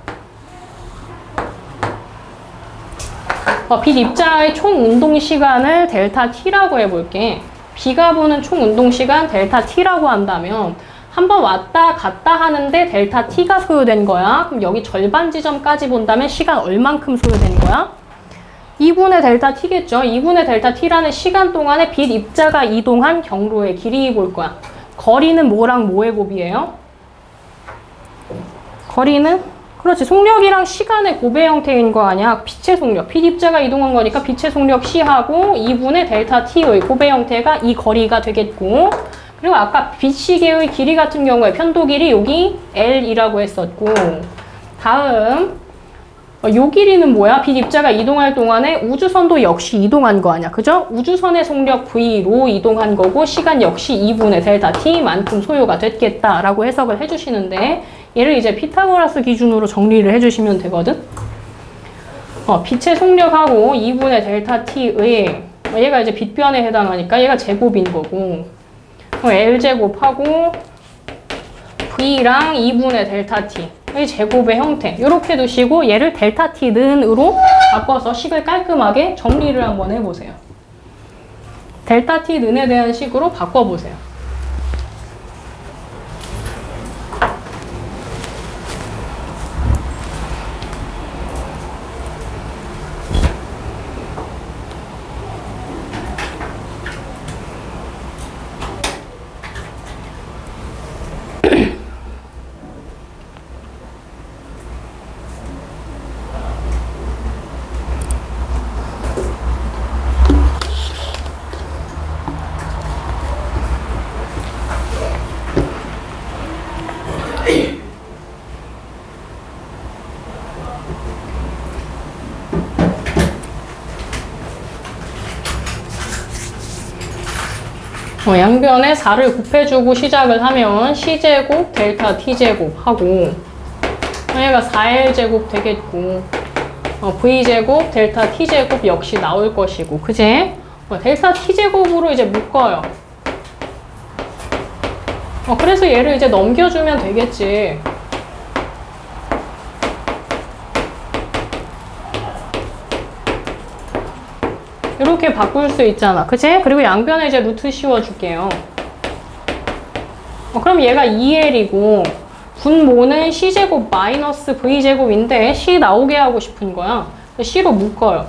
빛 입자의 총 운동 시간을 델타 T라고 해볼게. B가 보는 총 운동 시간 델타 T라고 한다면 한번 왔다 갔다 하는데 델타 T가 소요된 거야. 그럼 여기 절반 지점까지 본다면 시간 얼만큼 소요된 거야? 2분의 델타 T겠죠. 2분의 델타 T라는 시간 동안에 빛 입자가 이동한 경로의 길이 볼 거야. 거리는 뭐랑 뭐의 곱이에요? 거리는? 그렇지. 속력이랑 시간의 곱의 형태인 거 아니야. 빛의 속력. 빛 입자가 이동한 거니까 빛의 속력 C하고 2분의 델타 T의 곱의 형태가 이 거리가 되겠고, 그리고 아까 빛 시계의 길이 같은 경우에 편도 길이 여기 L이라고 했었고, 다음 요 길이는 뭐야? 빛 입자가 이동할 동안에 우주선도 역시 이동한 거 아니야. 그죠? 우주선의 속력 V로 이동한 거고 시간 역시 2분의 델타 T만큼 소요가 됐겠다라고 해석을 해주시는데 얘를 이제 피타고라스 기준으로 정리를 해주시면 되거든. 빛의 속력하고 2분의 델타 T의 얘가 이제 빛변에 해당하니까 얘가 제곱인 거고 L제곱하고 V랑 2분의 델타 T 의 제곱의 형태 이렇게 두시고 얘를 델타 T는으로 바꿔서 식을 깔끔하게 정리를 한번 해보세요. 델타 T는에 대한 식으로 바꿔보세요. 양변에 4를 곱해주고 시작을 하면 C제곱 델타 T제곱 하고 얘가 4L제곱 되겠고 V제곱 델타 T제곱 역시 나올 것이고 그지? 델타 T제곱으로 이제 묶어요. 그래서 얘를 이제 넘겨주면 되겠지. 이렇게 바꿀 수 있잖아. 그치? 그리고 양변에 이제 루트 씌워줄게요. 그럼 얘가 2L이고 분모는 C제곱 마이너스 V제곱인데 C 나오게 하고 싶은 거야. C로 묶어요.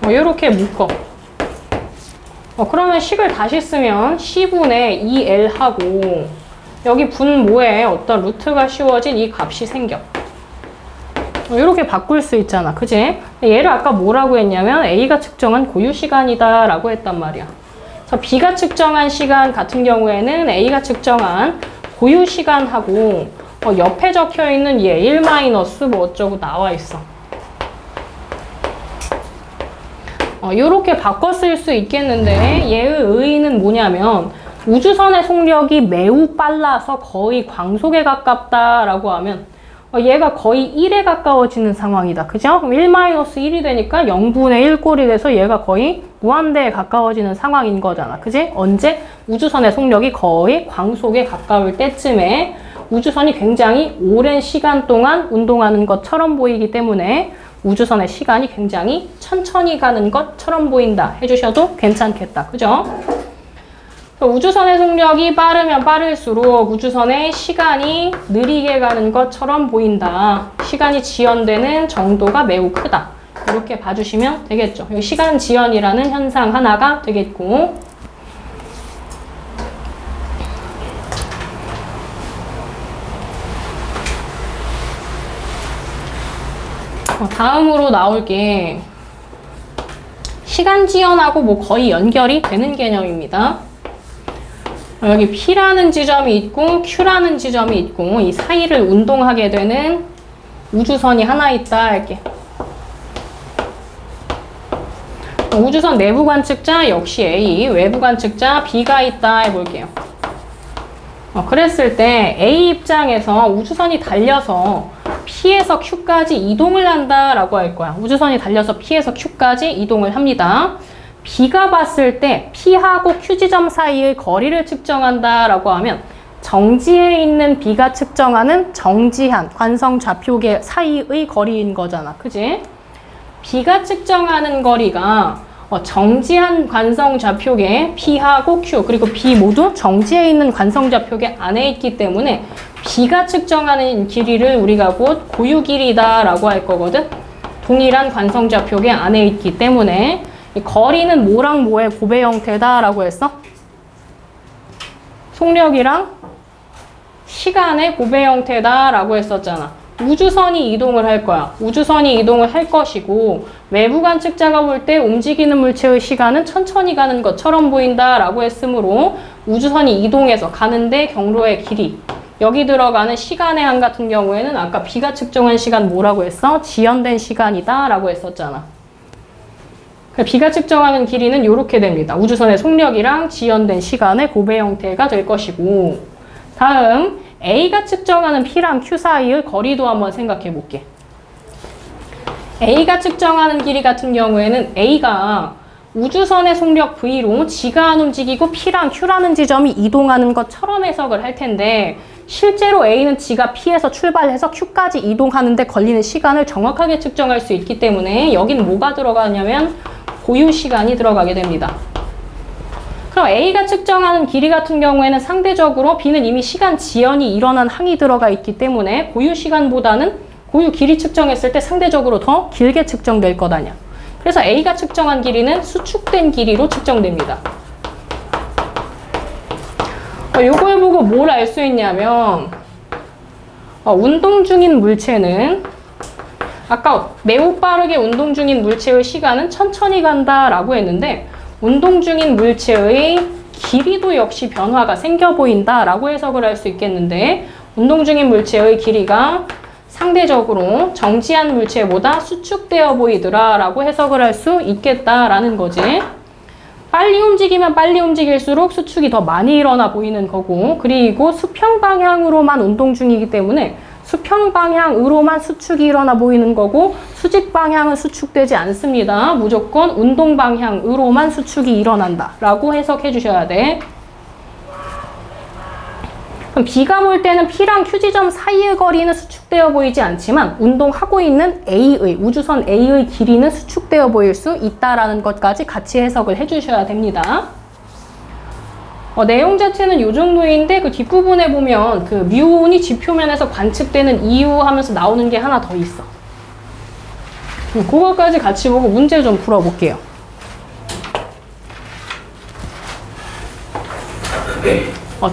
이렇게 묶어. 그러면 식을 다시 쓰면 C분의 2L하고 여기 분모에 어떤 루트가 씌워진 이 값이 생겨. 이렇게 바꿀 수 있잖아. 그지? 얘를 아까 뭐라고 했냐면 A가 측정한 고유 시간이다 라고 했단 말이야. 그래서 B가 측정한 시간 같은 경우에는 A가 측정한 고유 시간하고 옆에 적혀있는 얘 1 마이너스 뭐 어쩌고 나와 있어. 이렇게 바꿔 쓸 수 있겠는데 얘의 의의는 뭐냐면 우주선의 속력이 매우 빨라서 거의 광속에 가깝다라고 하면 얘가 거의 1에 가까워지는 상황이다. 그죠? 그럼 1-1이 되니까 0분의 1꼴이 돼서 얘가 거의 무한대에 가까워지는 상황인 거잖아. 그지? 언제? 우주선의 속력이 거의 광속에 가까울 때쯤에 우주선이 굉장히 오랜 시간 동안 운동하는 것처럼 보이기 때문에 우주선의 시간이 굉장히 천천히 가는 것처럼 보인다 해주셔도 괜찮겠다. 그죠? 우주선의 속력이 빠르면 빠를수록 우주선의 시간이 느리게 가는 것처럼 보인다. 시간이 지연되는 정도가 매우 크다. 이렇게 봐주시면 되겠죠. 여기 시간 지연이라는 현상 하나가 되겠고, 다음으로 나올 게 시간 지연하고 뭐 거의 연결이 되는 개념입니다. 여기 P라는 지점이 있고 Q라는 지점이 있고 이 사이를 운동하게 되는 우주선이 하나 있다 할게. 우주선 내부 관측자 역시 A, 외부 관측자 B가 있다 해볼게요. 그랬을 때 A 입장에서 우주선이 달려서 P에서 Q까지 이동을 한다라고 할 거야. 우주선이 달려서 P에서 Q까지 이동을 합니다. B가 봤을 때 P하고 Q 지점 사이의 거리를 측정한다라고 하면 정지해 있는 B가 측정하는 정지한 관성 좌표계 사이의 거리인 거잖아. 그지? B가 측정하는 거리가 정지한 관성 좌표계 P하고 Q 그리고 B 모두 정지해 있는 관성 좌표계 안에 있기 때문에 B가 측정하는 길이를 우리가 곧 고유 길이다라고 할 거거든. 동일한 관성 좌표계 안에 있기 때문에 이 거리는 뭐랑 뭐의 고배 형태다라고 했어? 속력이랑 시간의 고배 형태다라고 했었잖아. 우주선이 이동을 할 거야. 우주선이 이동을 할 것이고 외부 관측자가 볼 때 움직이는 물체의 시간은 천천히 가는 것처럼 보인다라고 했으므로 우주선이 이동해서 가는데 경로의 길이 여기 들어가는 시간의 한 같은 경우에는 아까 B가 측정한 시간 뭐라고 했어? 지연된 시간이다 라고 했었잖아. B가 측정하는 길이는 이렇게 됩니다. 우주선의 속력이랑 지연된 시간의 고배 형태가 될 것이고, 다음 A가 측정하는 P랑 Q 사이의 거리도 한번 생각해 볼게. A가 측정하는 길이 같은 경우에는 A가 우주선의 속력 V로 지가 안 움직이고 P랑 Q라는 지점이 이동하는 것처럼 해석을 할 텐데 실제로 A는 지가 P에서 출발해서 Q까지 이동하는데 걸리는 시간을 정확하게 측정할 수 있기 때문에 여긴 뭐가 들어가냐면 고유 시간이 들어가게 됩니다. 그럼 A가 측정하는 길이 같은 경우에는 상대적으로 B는 이미 시간 지연이 일어난 항이 들어가 있기 때문에 고유 시간보다는 고유 길이 측정했을 때 상대적으로 더 길게 측정될 것 아니야. 그래서 A가 측정한 길이는 수축된 길이로 측정됩니다. 이걸 보고 뭘 알 수 있냐면 운동 중인 물체는 아까 매우 빠르게 운동 중인 물체의 시간은 천천히 간다라고 했는데 운동 중인 물체의 길이도 역시 변화가 생겨 보인다라고 해석을 할 수 있겠는데 운동 중인 물체의 길이가 상대적으로 정지한 물체보다 수축되어 보이더라라고 해석을 할 수 있겠다라는 거지. 빨리 움직이면 빨리 움직일수록 수축이 더 많이 일어나 보이는 거고 그리고 수평 방향으로만 운동 중이기 때문에 수평 방향으로만 수축이 일어나 보이는 거고 수직 방향은 수축되지 않습니다. 무조건 운동 방향으로만 수축이 일어난다 라고 해석해 주셔야 돼. 그럼 B가 볼 때는 P랑 Q 지점 사이의 거리는 수축되어 보이지 않지만 운동하고 있는 A의 우주선 A의 길이는 수축되어 보일 수 있다라는 것까지 같이 해석을 해주셔야 됩니다. 내용 자체는 이 정도인데 그 뒷부분에 보면 그 뮤온이 지표면에서 관측되는 이유 하면서 나오는 게 하나 더 있어. 그거까지 같이 보고 문제 좀 풀어볼게요.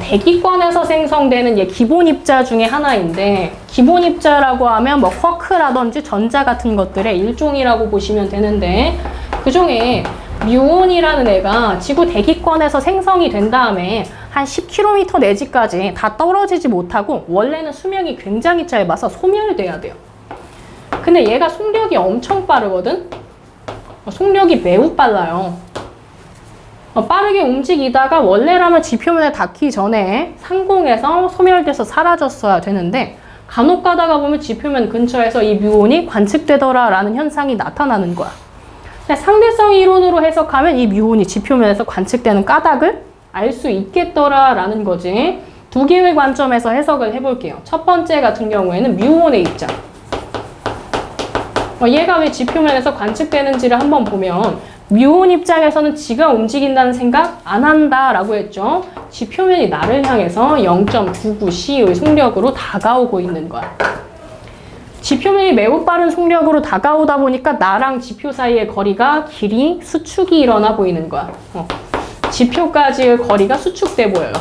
대기권에서 생성되는 기본 입자 중에 하나인데 기본 입자라고 하면 뭐 쿼크라든지 전자 같은 것들의 일종이라고 보시면 되는데 그중에 뮤온이라는 애가 지구 대기권에서 생성이 된 다음에 한 10km 내지까지 다 떨어지지 못하고 원래는 수명이 굉장히 짧아서 소멸돼야 돼요. 근데 얘가 속력이 엄청 빠르거든? 속력이 매우 빨라요. 빠르게 움직이다가 원래라면 지표면에 닿기 전에 상공에서 소멸돼서 사라졌어야 되는데 간혹 가다가 보면 지표면 근처에서 이 뮤온이 관측되더라라는 현상이 나타나는 거야. 상대성 이론으로 해석하면 이 뮤온이 지표면에서 관측되는 까닭을 알 수 있겠더라라는 거지. 두 개의 관점에서 해석을 해볼게요. 첫 번째 같은 경우에는 뮤온의 입장. 얘가 왜 지표면에서 관측되는지를 한번 보면 뮤온 입장에서는 지가 움직인다는 생각 안 한다라고 했죠. 지표면이 나를 향해서 0.99c의 속력으로 다가오고 있는 거야. 지표면이 매우 빠른 속력으로 다가오다 보니까 나랑 지표 사이의 거리가 길이 수축이 일어나 보이는 거야. 지표까지의 거리가 수축돼 보여요.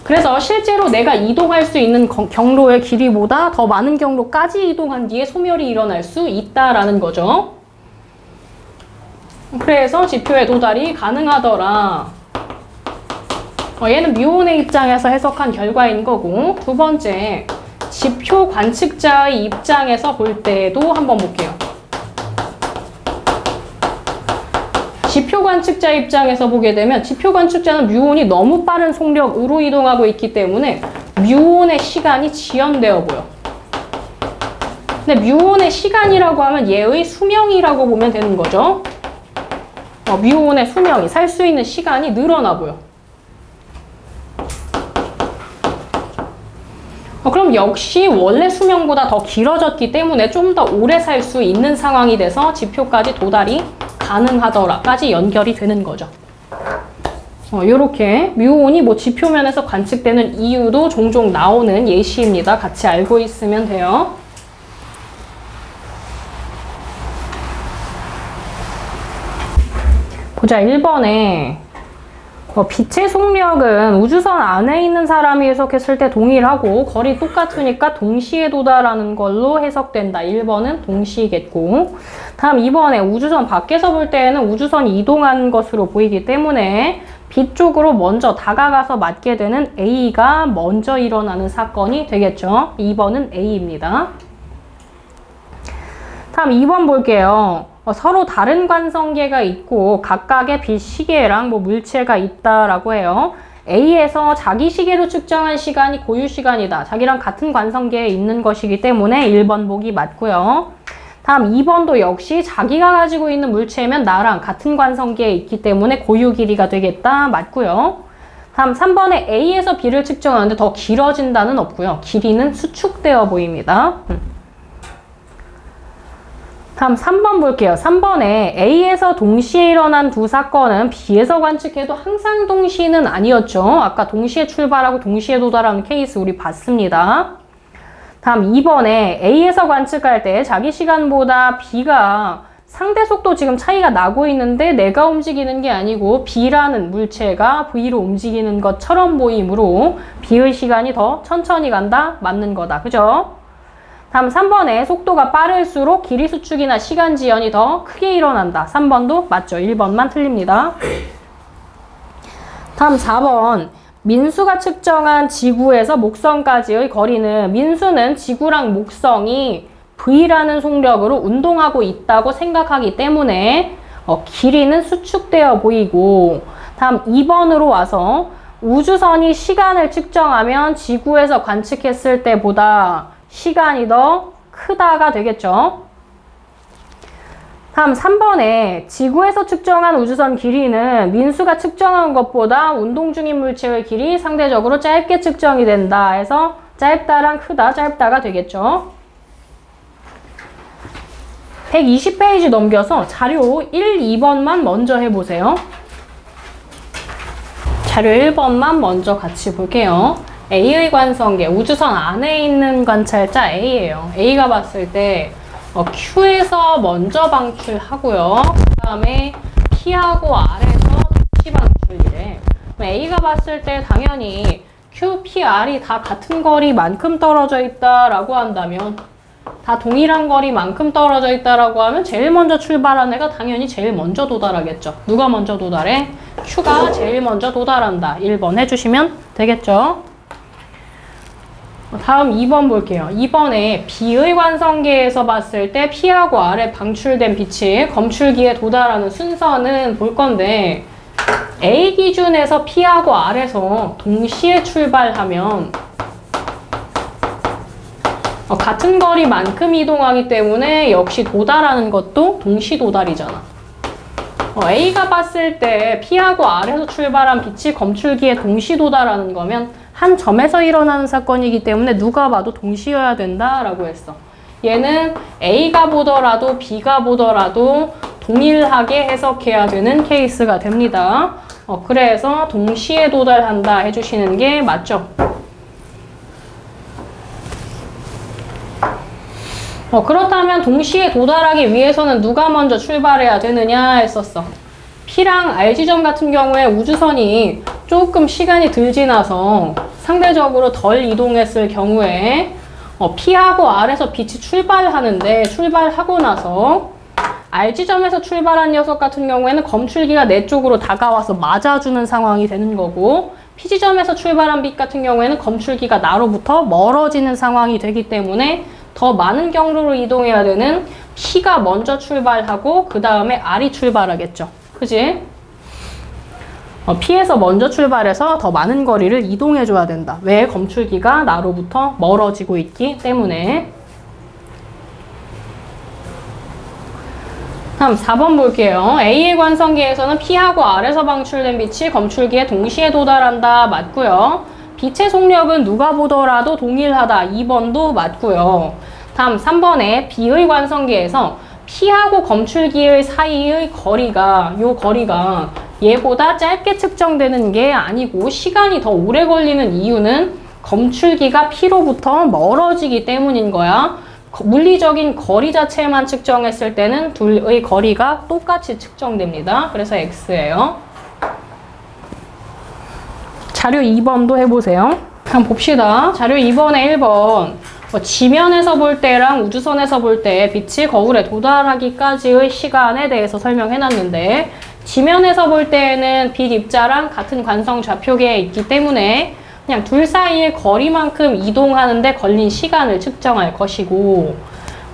그래서 실제로 내가 이동할 수 있는 경로의 길이보다 더 많은 경로까지 이동한 뒤에 소멸이 일어날 수 있다라는 거죠. 그래서 지표에 도달이 가능하더라. 얘는 뮤온의 입장에서 해석한 결과인 거고, 두 번째, 지표 관측자의 입장에서 볼 때도 한번 볼게요. 지표 관측자 입장에서 보게 되면 지표 관측자는 뮤온이 너무 빠른 속력으로 이동하고 있기 때문에 뮤온의 시간이 지연되어 보여. 근데 뮤온의 시간이라고 하면 얘의 수명이라고 보면 되는 거죠. 뮤온의 수명이, 살 수 있는 시간이 늘어나 보여. 그럼 역시 원래 수명보다 더 길어졌기 때문에 좀 더 오래 살 수 있는 상황이 돼서 지표까지 도달이 가능하더라까지 연결이 되는 거죠. 요렇게 뮤온이 뭐 지표면에서 관측되는 이유도 종종 나오는 예시입니다. 같이 알고 있으면 돼요. 보자, 1번에 빛의 속력은 우주선 안에 있는 사람이 해석했을 때 동일하고 거리 똑같으니까 동시에 도달하는 걸로 해석된다. 1번은 동시겠고, 다음 2번에 우주선 밖에서 볼 때에는 우주선이 이동한 것으로 보이기 때문에 빛 쪽으로 먼저 다가가서 맞게 되는 A가 먼저 일어나는 사건이 되겠죠. 2번은 A입니다. 다음 2번 볼게요. 서로 다른 관성계가 있고 각각의 빛 시계랑 물체가 있다라고 해요. A에서 자기 시계로 측정한 시간이 고유 시간이다. 자기랑 같은 관성계에 있는 것이기 때문에 1번 보기 맞고요. 다음 2번도 역시 자기가 가지고 있는 물체면 나랑 같은 관성계에 있기 때문에 고유 길이가 되겠다. 맞고요. 다음 3번에 A에서 B를 측정하는데 더 길어진다는 없고요. 길이는 수축되어 보입니다. 다음 3번 볼게요. 3번에 A에서 동시에 일어난 두 사건은 B에서 관측해도 항상 동시는 아니었죠. 아까 동시에 출발하고 동시에 도달하는 케이스 우리 봤습니다. 다음 2번에 A에서 관측할 때 자기 시간보다 B가 상대 속도 지금 차이가 나고 있는데 내가 움직이는 게 아니고 B라는 물체가 V로 움직이는 것처럼 보이므로 B의 시간이 더 천천히 간다? 맞는 거다. 그죠? 다음 3번에 속도가 빠를수록 길이 수축이나 시간 지연이 더 크게 일어난다. 3번도 맞죠. 1번만 틀립니다. 다음 4번. 민수가 측정한 지구에서 목성까지의 거리는, 민수는 지구랑 목성이 V라는 속력으로 운동하고 있다고 생각하기 때문에 길이는 수축되어 보이고, 다음 2번으로 와서 우주선이 시간을 측정하면 지구에서 관측했을 때보다 시간이 더 크다가 되겠죠. 다음 3번에 지구에서 측정한 우주선 길이는 민수가 측정한 것보다 운동 중인 물체의 길이 상대적으로 짧게 측정이 된다 해서 짧다랑 크다, 짧다가 되겠죠. 120페이지 넘겨서 자료 1, 2번만 먼저 해보세요. 자료 1번만 먼저 같이 볼게요. A의 관성계, 우주선 안에 있는 관찰자 A예요. A가 봤을 때 Q에서 먼저 방출하고요. 그 다음에 P하고 R에서 다시 방출이래. A가 봤을 때 당연히 Q, P, R이 다 같은 거리만큼 떨어져 있다라고 한다면, 다 동일한 거리만큼 떨어져 있다라고 하면 제일 먼저 출발한 애가 당연히 제일 먼저 도달하겠죠. 누가 먼저 도달해? Q가 제일 먼저 도달한다. 1번 해주시면 되겠죠. 다음 2번 볼게요. 2번에 B의 관성계에서 봤을 때 P하고 R에 방출된 빛이 검출기에 도달하는 순서는 볼 건데, A 기준에서 P하고 R에서 동시에 출발하면 같은 거리만큼 이동하기 때문에 역시 도달하는 것도 동시 도달이잖아. A가 봤을 때 P하고 R에서 출발한 빛이 검출기에 동시 도달하는 거면 한 점에서 일어나는 사건이기 때문에 누가 봐도 동시여야 된다라고 했어. 얘는 A가 보더라도 B가 보더라도 동일하게 해석해야 되는 케이스가 됩니다. 그래서 동시에 도달한다 해주시는 게 맞죠? 그렇다면 동시에 도달하기 위해서는 누가 먼저 출발해야 되느냐 했었어. P랑 R 지점 같은 경우에 우주선이 조금 시간이 덜 지나서 상대적으로 덜 이동했을 경우에 P하고 R에서 빛이 출발하는데 출발하고 나서 R 지점에서 출발한 녀석 같은 경우에는 검출기가 내 쪽으로 다가와서 맞아주는 상황이 되는 거고 P 지점에서 출발한 빛 같은 경우에는 검출기가 나로부터 멀어지는 상황이 되기 때문에 더 많은 경로로 이동해야 되는 P가 먼저 출발하고 그 다음에 R이 출발하겠죠. 그지? P에서 먼저 출발해서 더 많은 거리를 이동해줘야 된다. 왜? 검출기가 나로부터 멀어지고 있기 때문에. 다음 4번 볼게요. A의 관성기에서는 P하고 R에서 방출된 빛이 검출기에 동시에 도달한다. 맞고요. 빛의 속력은 누가 보더라도 동일하다. 2번도 맞고요. 다음 3번에 B의 관성기에서 P하고 검출기의 사이의 거리가 얘보다 짧게 측정되는 게 아니고 시간이 더 오래 걸리는 이유는 검출기가 P로부터 멀어지기 때문인 거야. 물리적인 거리 자체만 측정했을 때는 둘의 거리가 똑같이 측정됩니다. 그래서 X예요. 자료 2번도 해보세요. 한번 봅시다. 자료 2번에 1번. 지면에서 볼 때랑 우주선에서 볼 때 빛이 거울에 도달하기까지의 시간에 대해서 설명해놨는데 지면에서 볼 때에는 빛 입자랑 같은 관성 좌표계에 있기 때문에 그냥 둘 사이의 거리만큼 이동하는데 걸린 시간을 측정할 것이고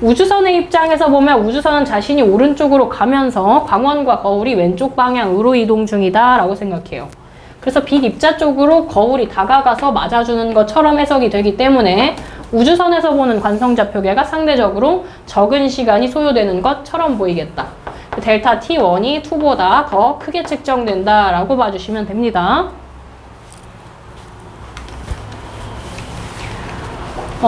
우주선의 입장에서 보면 우주선은 자신이 오른쪽으로 가면서 광원과 거울이 왼쪽 방향으로 이동 중이다 라고 생각해요. 그래서 빛 입자 쪽으로 거울이 다가가서 맞아주는 것처럼 해석이 되기 때문에 우주선에서 보는 관성좌표계가 상대적으로 적은 시간이 소요되는 것처럼 보이겠다. 델타 T1이 2보다 더 크게 측정된다라고 봐주시면 됩니다.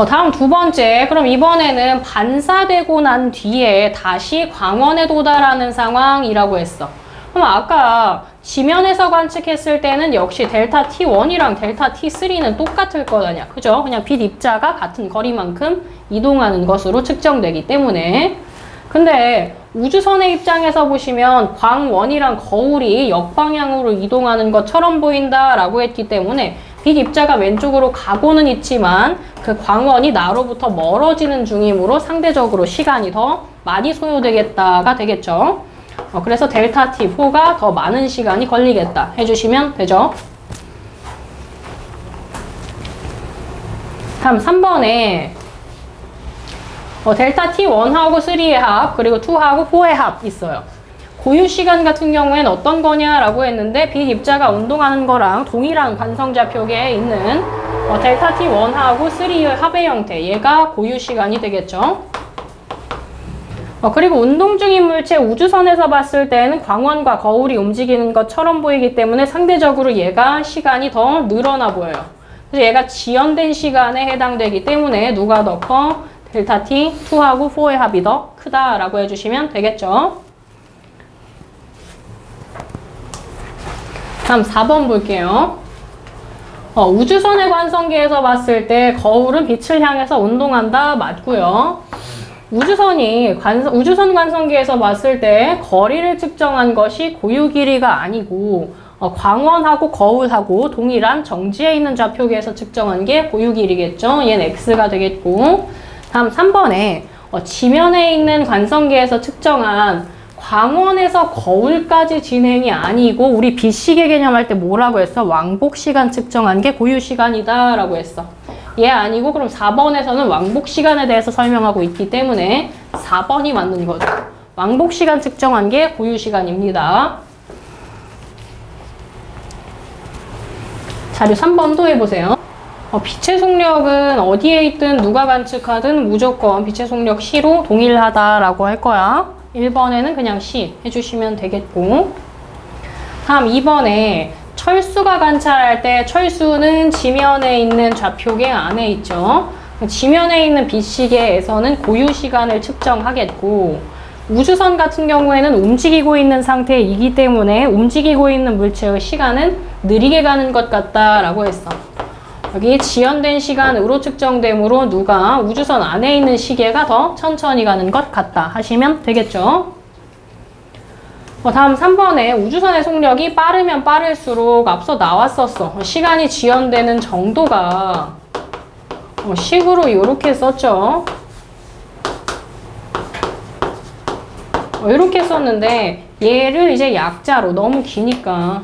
다음 두 번째, 그럼 이번에는 반사되고 난 뒤에 다시 광원에 도달하는 상황이라고 했어. 그럼 아까 지면에서 관측했을 때는 역시 델타 T1이랑 델타 T3는 똑같을 것 아니야. 그죠? 그냥 빛 입자가 같은 거리만큼 이동하는 것으로 측정되기 때문에. 근데 우주선의 입장에서 보시면 광원이랑 거울이 역방향으로 이동하는 것처럼 보인다라고 했기 때문에 빛 입자가 왼쪽으로 가고는 있지만 그 광원이 나로부터 멀어지는 중이므로 상대적으로 시간이 더 많이 소요되겠다가 되겠죠. 그래서 델타 T4가 더 많은 시간이 걸리겠다 해주시면 되죠. 다음 3번에 델타 T1하고 3의 합 그리고 2하고 4의 합 있어요. 고유 시간 같은 경우에는 어떤 거냐라고 했는데 빛 입자가 운동하는 거랑 동일한 관성좌표계에 있는 델타 T1하고 3의 합의 형태 얘가 고유 시간이 되겠죠. 그리고 운동 중인 물체 우주선에서 봤을 때는 광원과 거울이 움직이는 것처럼 보이기 때문에 상대적으로 얘가 시간이 더 늘어나 보여요. 그래서 얘가 지연된 시간에 해당되기 때문에 누가 더 커? 델타 T 2하고 4의 합이 더 크다라고 해주시면 되겠죠. 다음 4번 볼게요. 우주선의 관성계에서 봤을 때 거울은 빛을 향해서 운동한다. 맞고요. 우주선 관성기에서 봤을 때 거리를 측정한 것이 고유 길이가 아니고 광원하고 거울하고 동일한 정지에 있는 좌표계에서 측정한 게 고유 길이겠죠. 얘는 X가 되겠고 다음 3번에 지면에 있는 관성계에서 측정한 광원에서 거울까지 진행이 아니고 우리 빛시계 개념할 때 뭐라고 했어? 왕복시간 측정한 게 고유 시간이다 라고 했어. 얘 아니고 그럼 4번에서는 왕복시간에 대해서 설명하고 있기 때문에 4번이 맞는 거죠. 왕복시간 측정한 게 고유시간입니다. 자료 3번도 해보세요. 빛의 속력은 어디에 있든 누가 관측하든 무조건 빛의 속력 C로 동일하다라고 할 거야. 1번에는 그냥 C 해주시면 되겠고, 다음 2번에 철수가 관찰할 때 철수는 지면에 있는 좌표계 안에 있죠. 지면에 있는 빛시계에서는 고유 시간을 측정하겠고, 우주선 같은 경우에는 움직이고 있는 상태이기 때문에 움직이고 있는 물체의 시간은 느리게 가는 것 같다라고 했어. 여기 지연된 시간으로 측정되므로 누가 우주선 안에 있는 시계가 더 천천히 가는 것 같다 하시면 되겠죠. 다음 3번에 우주선의 속력이 빠르면 빠를수록 앞서 나왔었어. 시간이 지연되는 정도가 식으로 이렇게 썼죠. 이렇게 썼는데 얘를 이제 약자로 너무 기니까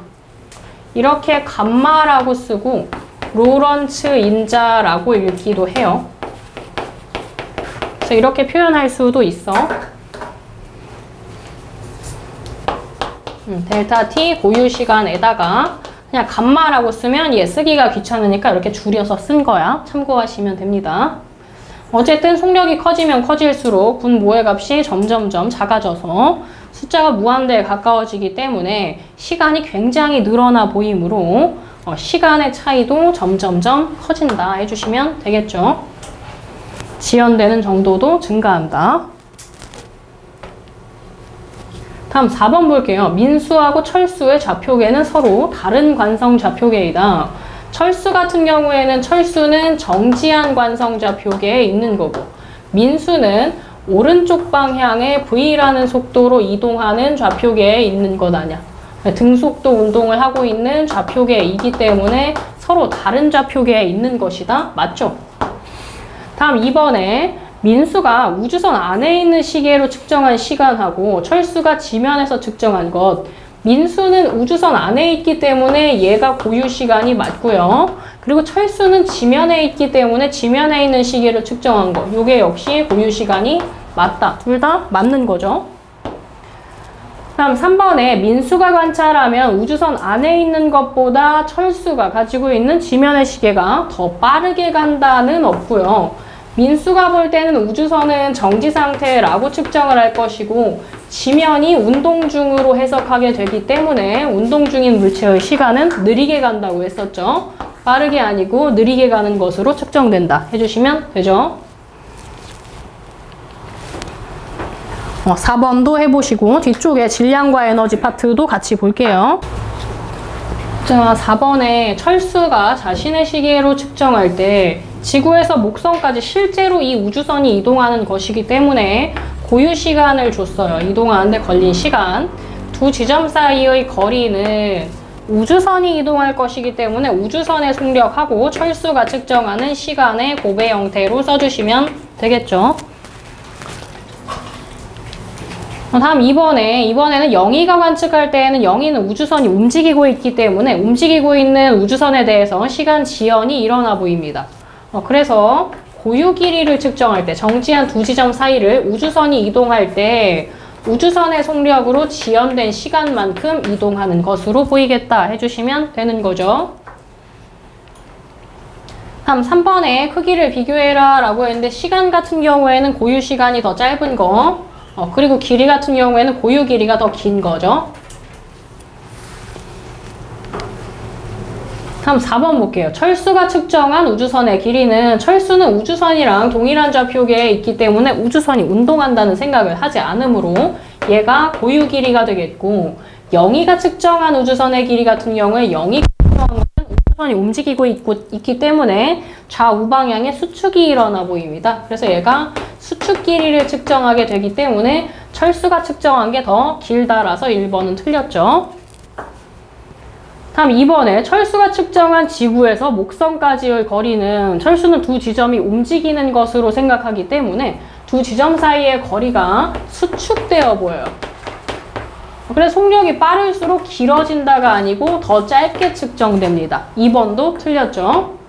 이렇게 감마라고 쓰고 로런츠 인자라고 읽기도 해요. 그래서 이렇게 표현할 수도 있어. 델타 t 고유 시간에다가 그냥 감마라고 쓰면 얘 쓰기가 귀찮으니까 이렇게 줄여서 쓴 거야. 참고하시면 됩니다. 어쨌든 속력이 커지면 커질수록 분모의 값이 점점점 작아져서 숫자가 무한대에 가까워지기 때문에 시간이 굉장히 늘어나 보이므로 시간의 차이도 점점점 커진다 해주시면 되겠죠. 지연되는 정도도 증가한다. 다음 4번 볼게요. 민수하고 철수의 좌표계는 서로 다른 관성 좌표계이다. 철수 같은 경우에는 철수는 정지한 관성 좌표계에 있는 거고, 민수는 오른쪽 방향의 V라는 속도로 이동하는 좌표계에 있는 것 아니야. 등속도 운동을 하고 있는 좌표계이기 때문에 서로 다른 좌표계에 있는 것이다. 맞죠? 다음 2번에 민수가 우주선 안에 있는 시계로 측정한 시간하고 철수가 지면에서 측정한 것, 민수는 우주선 안에 있기 때문에 얘가 고유 시간이 맞고요. 그리고 철수는 지면에 있기 때문에 지면에 있는 시계로 측정한 것, 요게 역시 고유 시간이 맞다. 둘 다 맞는 거죠. 다음 3번에 민수가 관찰하면 우주선 안에 있는 것보다 철수가 가지고 있는 지면의 시계가 더 빠르게 간다는 없고요. 민수가 볼 때는 우주선은 정지 상태라고 측정을 할 것이고 지면이 운동 중으로 해석하게 되기 때문에 운동 중인 물체의 시간은 느리게 간다고 했었죠. 빠르게 아니고 느리게 가는 것으로 측정된다 해주시면 되죠. 4번도 해보시고 뒤쪽에 질량과 에너지 파트도 같이 볼게요. 자, 4번에 철수가 자신의 시계로 측정할 때 지구에서 목성까지 실제로 이 우주선이 이동하는 것이기 때문에 고유 시간을 줬어요. 이동하는데 걸린 시간. 두 지점 사이의 거리는 우주선이 이동할 것이기 때문에 우주선의 속력하고 철수가 측정하는 시간의 곱의 형태로 써주시면 되겠죠. 다음 2번에는 영희가 관측할 때에는 영희는 우주선이 움직이고 있기 때문에 움직이고 있는 우주선에 대해서 시간 지연이 일어나 보입니다. 그래서 고유 길이를 측정할 때 정지한 두 지점 사이를 우주선이 이동할 때 우주선의 속력으로 지연된 시간만큼 이동하는 것으로 보이겠다 해주시면 되는 거죠. 다음 3번에 크기를 비교해라 라고 했는데 시간 같은 경우에는 고유 시간이 더 짧은 거, 그리고 길이 같은 경우에는 고유 길이가 더 긴 거죠. 다음 4번 볼게요. 철수가 측정한 우주선의 길이는 철수는 우주선이랑 동일한 좌표계에 있기 때문에 우주선이 운동한다는 생각을 하지 않으므로 얘가 고유 길이가 되겠고, 영희가 측정한 우주선의 길이 같은 경우에 영희가 측정한 것은 우주선이 움직이고 있기 때문에 좌우 방향에 수축이 일어나 보입니다. 그래서 얘가 수축 길이를 측정하게 되기 때문에 철수가 측정한 게 더 길다라서 1번은 틀렸죠. 다음 2번에 철수가 측정한 지구에서 목성까지의 거리는 철수는 두 지점이 움직이는 것으로 생각하기 때문에 두 지점 사이의 거리가 수축되어 보여요. 그래서 속력이 빠를수록 길어진다가 아니고 더 짧게 측정됩니다. 2번도 틀렸죠.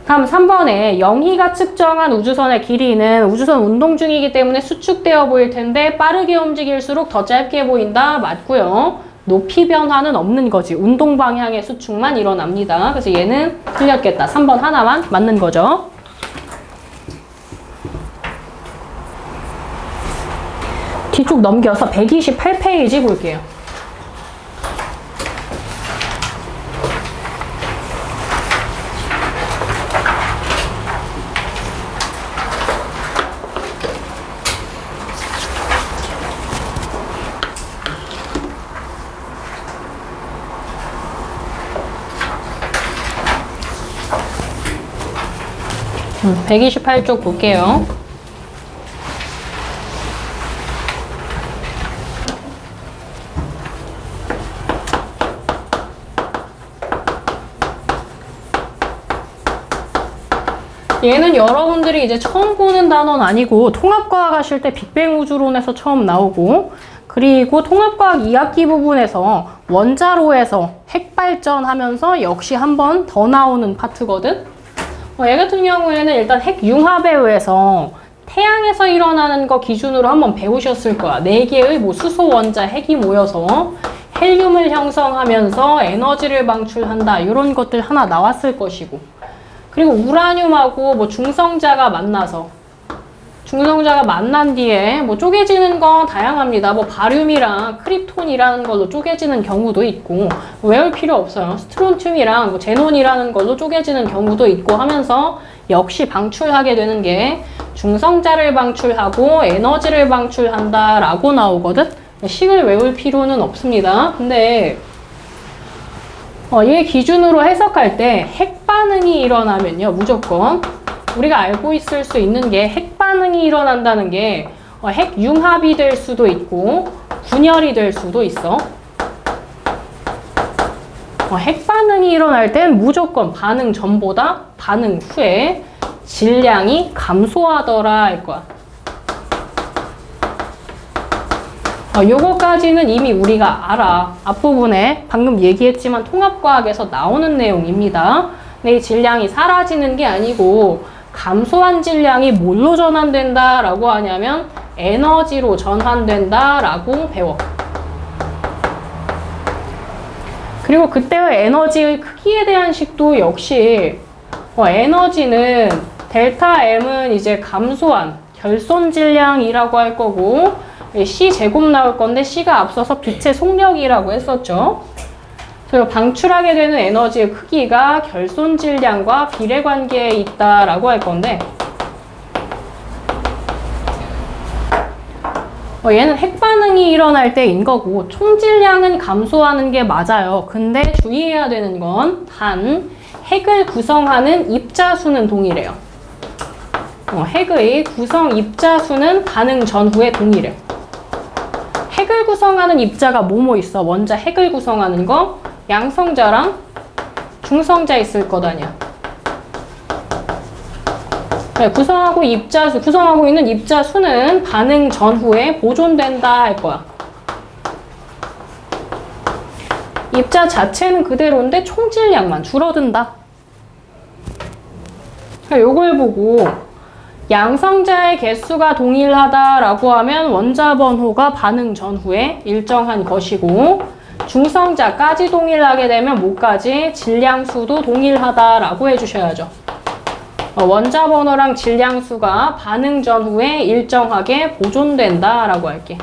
다음 3번에 영희가 측정한 우주선의 길이는 우주선 운동 중이기 때문에 수축되어 보일 텐데 빠르게 움직일수록 더 짧게 보인다. 맞고요. 높이 변화는 없는 거지. 운동 방향의 수축만 일어납니다. 그래서 얘는 틀렸겠다. 3번 하나만 맞는 거죠. 뒤쪽 넘겨서 128페이지 볼게요. 음, 128쪽 볼게요. 얘는 여러분들이 이제 처음 보는 단어는 아니고 통합과학 하실 때 빅뱅 우주론에서 처음 나오고, 그리고 통합과학 2학기 부분에서 원자로에서 핵발전하면서 역시 한 번 더 나오는 파트거든. 얘 같은 경우에는 일단 핵융합에 의해서 태양에서 일어나는 거 기준으로 한번 배우셨을 거야. 4개의 뭐 수소 원자 핵이 모여서 헬륨을 형성하면서 에너지를 방출한다, 이런 것들 하나 나왔을 것이고, 그리고 우라늄하고 뭐 중성자가 만난 뒤에 뭐 쪼개지는 건 다양합니다. 뭐 바륨이랑 크립톤이라는 걸로 쪼개지는 경우도 있고, 외울 필요 없어요. 스트론튬이랑 뭐 제논이라는 걸로 쪼개지는 경우도 있고 하면서 역시 방출하게 되는 게 중성자를 방출하고 에너지를 방출한다라고 나오거든. 식을 외울 필요는 없습니다. 근데 얘 기준으로 해석할 때 핵반응이 일어나면요, 무조건 우리가 알고 있을 수 있는 게 핵반응이 일어난다는 게 핵융합이 될 수도 있고 분열이 될 수도 있어. 핵반응이 일어날 땐 무조건 반응 전보다 반응 후에 질량이 감소하더라 할 거야. 요거까지는 이미 우리가 알아. 앞부분에 방금 얘기했지만 통합과학에서 나오는 내용입니다. 근데 이 질량이 사라지는 게 아니고 감소한 질량이 뭘로 전환된다 라고 하냐면 에너지로 전환된다 라고 배워. 그리고 그때의 에너지의 크기에 대한 식도 역시 에너지는 델타 M은 이제 감소한 결손 질량이라고 할 거고, C 제곱 나올 건데 C가 앞서서 빛의 속력이라고 했었죠. 그래서 방출하게 되는 에너지의 크기가 결손 질량과 비례관계에 있다라고 할 건데, 얘는 핵반응이 일어날 때인 거고 총질량은 감소하는 게 맞아요. 근데 주의해야 되는 건 단 핵을 구성하는 입자수는 동일해요. 핵의 구성 입자수는 반응 전후에 동일해. 핵을 구성하는 입자가 뭐뭐 있어? 먼저 핵을 구성하는 거 양성자랑 중성자 있을 것 아니야. 네, 구성하고 있는 입자수는 반응 전후에 보존된다 할 거야. 입자 자체는 그대로인데 총질량만 줄어든다. 요걸 보고 양성자의 개수가 동일하다라고 하면 원자 번호가 반응 전후에 일정한 것이고, 중성자까지 동일하게 되면 뭐까지? 질량수도 동일하다라고 해주셔야죠. 원자 번호랑 질량수가 반응 전후에 일정하게 보존된다라고 할게.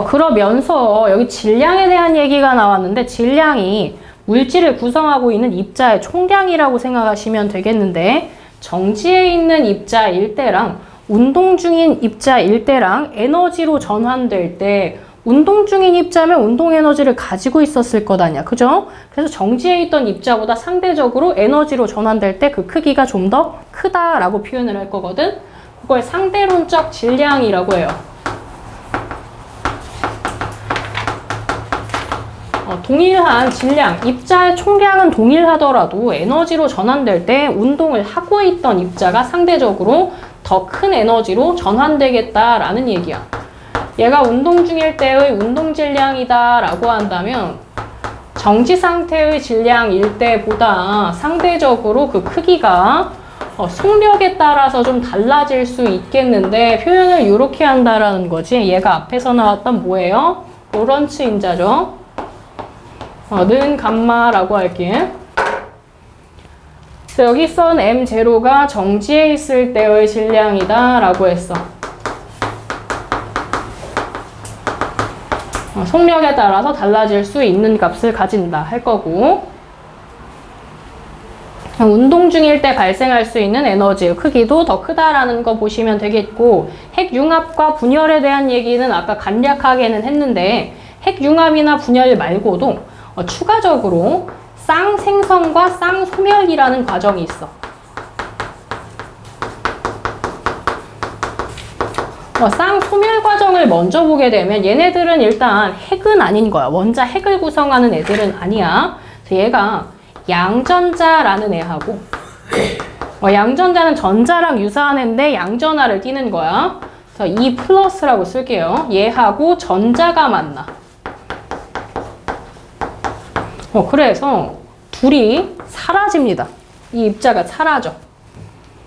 그러면서 여기 질량에 대한 얘기가 나왔는데, 질량이 물질을 구성하고 있는 입자의 총량이라고 생각하시면 되겠는데, 정지해 있는 입자일 때랑 운동 중인 입자일 때랑 에너지로 전환될 때, 운동 중인 입자면 운동 에너지를 가지고 있었을 것 아니야. 그죠? 그래서 정지해 있던 입자보다 상대적으로 에너지로 전환될 때 그 크기가 좀 더 크다라고 표현을 할 거거든. 그걸 상대론적 질량이라고 해요. 동일한 질량, 입자의 총량은 동일하더라도 에너지로 전환될 때 운동을 하고 있던 입자가 상대적으로 더 큰 에너지로 전환되겠다라는 얘기야. 얘가 운동 중일 때의 운동 질량이다 라고 한다면 정지 상태의 질량일 때보다 상대적으로 그 크기가 속력에 따라서 좀 달라질 수 있겠는데, 표현을 이렇게 한다라는 거지. 얘가 앞에서 나왔던 뭐예요? 로런츠 인자죠. 는 감마라고 할게. 그래서 여기 선 M0가 정지해 있을 때의 질량이다 라고 했어. 속력에 따라서 달라질 수 있는 값을 가진다 할 거고, 운동 중일 때 발생할 수 있는 에너지의 크기도 더 크다라는 거 보시면 되겠고, 핵융합과 분열에 대한 얘기는 아까 간략하게는 했는데 핵융합이나 분열 말고도 추가적으로 쌍생성과 쌍소멸이라는 과정이 있어. 쌍소멸 과정을 먼저 보게 되면 얘네들은 일단 핵은 아닌 거야. 원자 핵을 구성하는 애들은 아니야. 그래서 얘가 양전자라는 애하고, 양전자는 전자랑 유사한 애인데 양전하를 띠는 거야. 그래서 E 플러스라고 쓸게요. 얘하고 전자가 만나. 그래서 둘이 사라집니다. 이 입자가 사라져.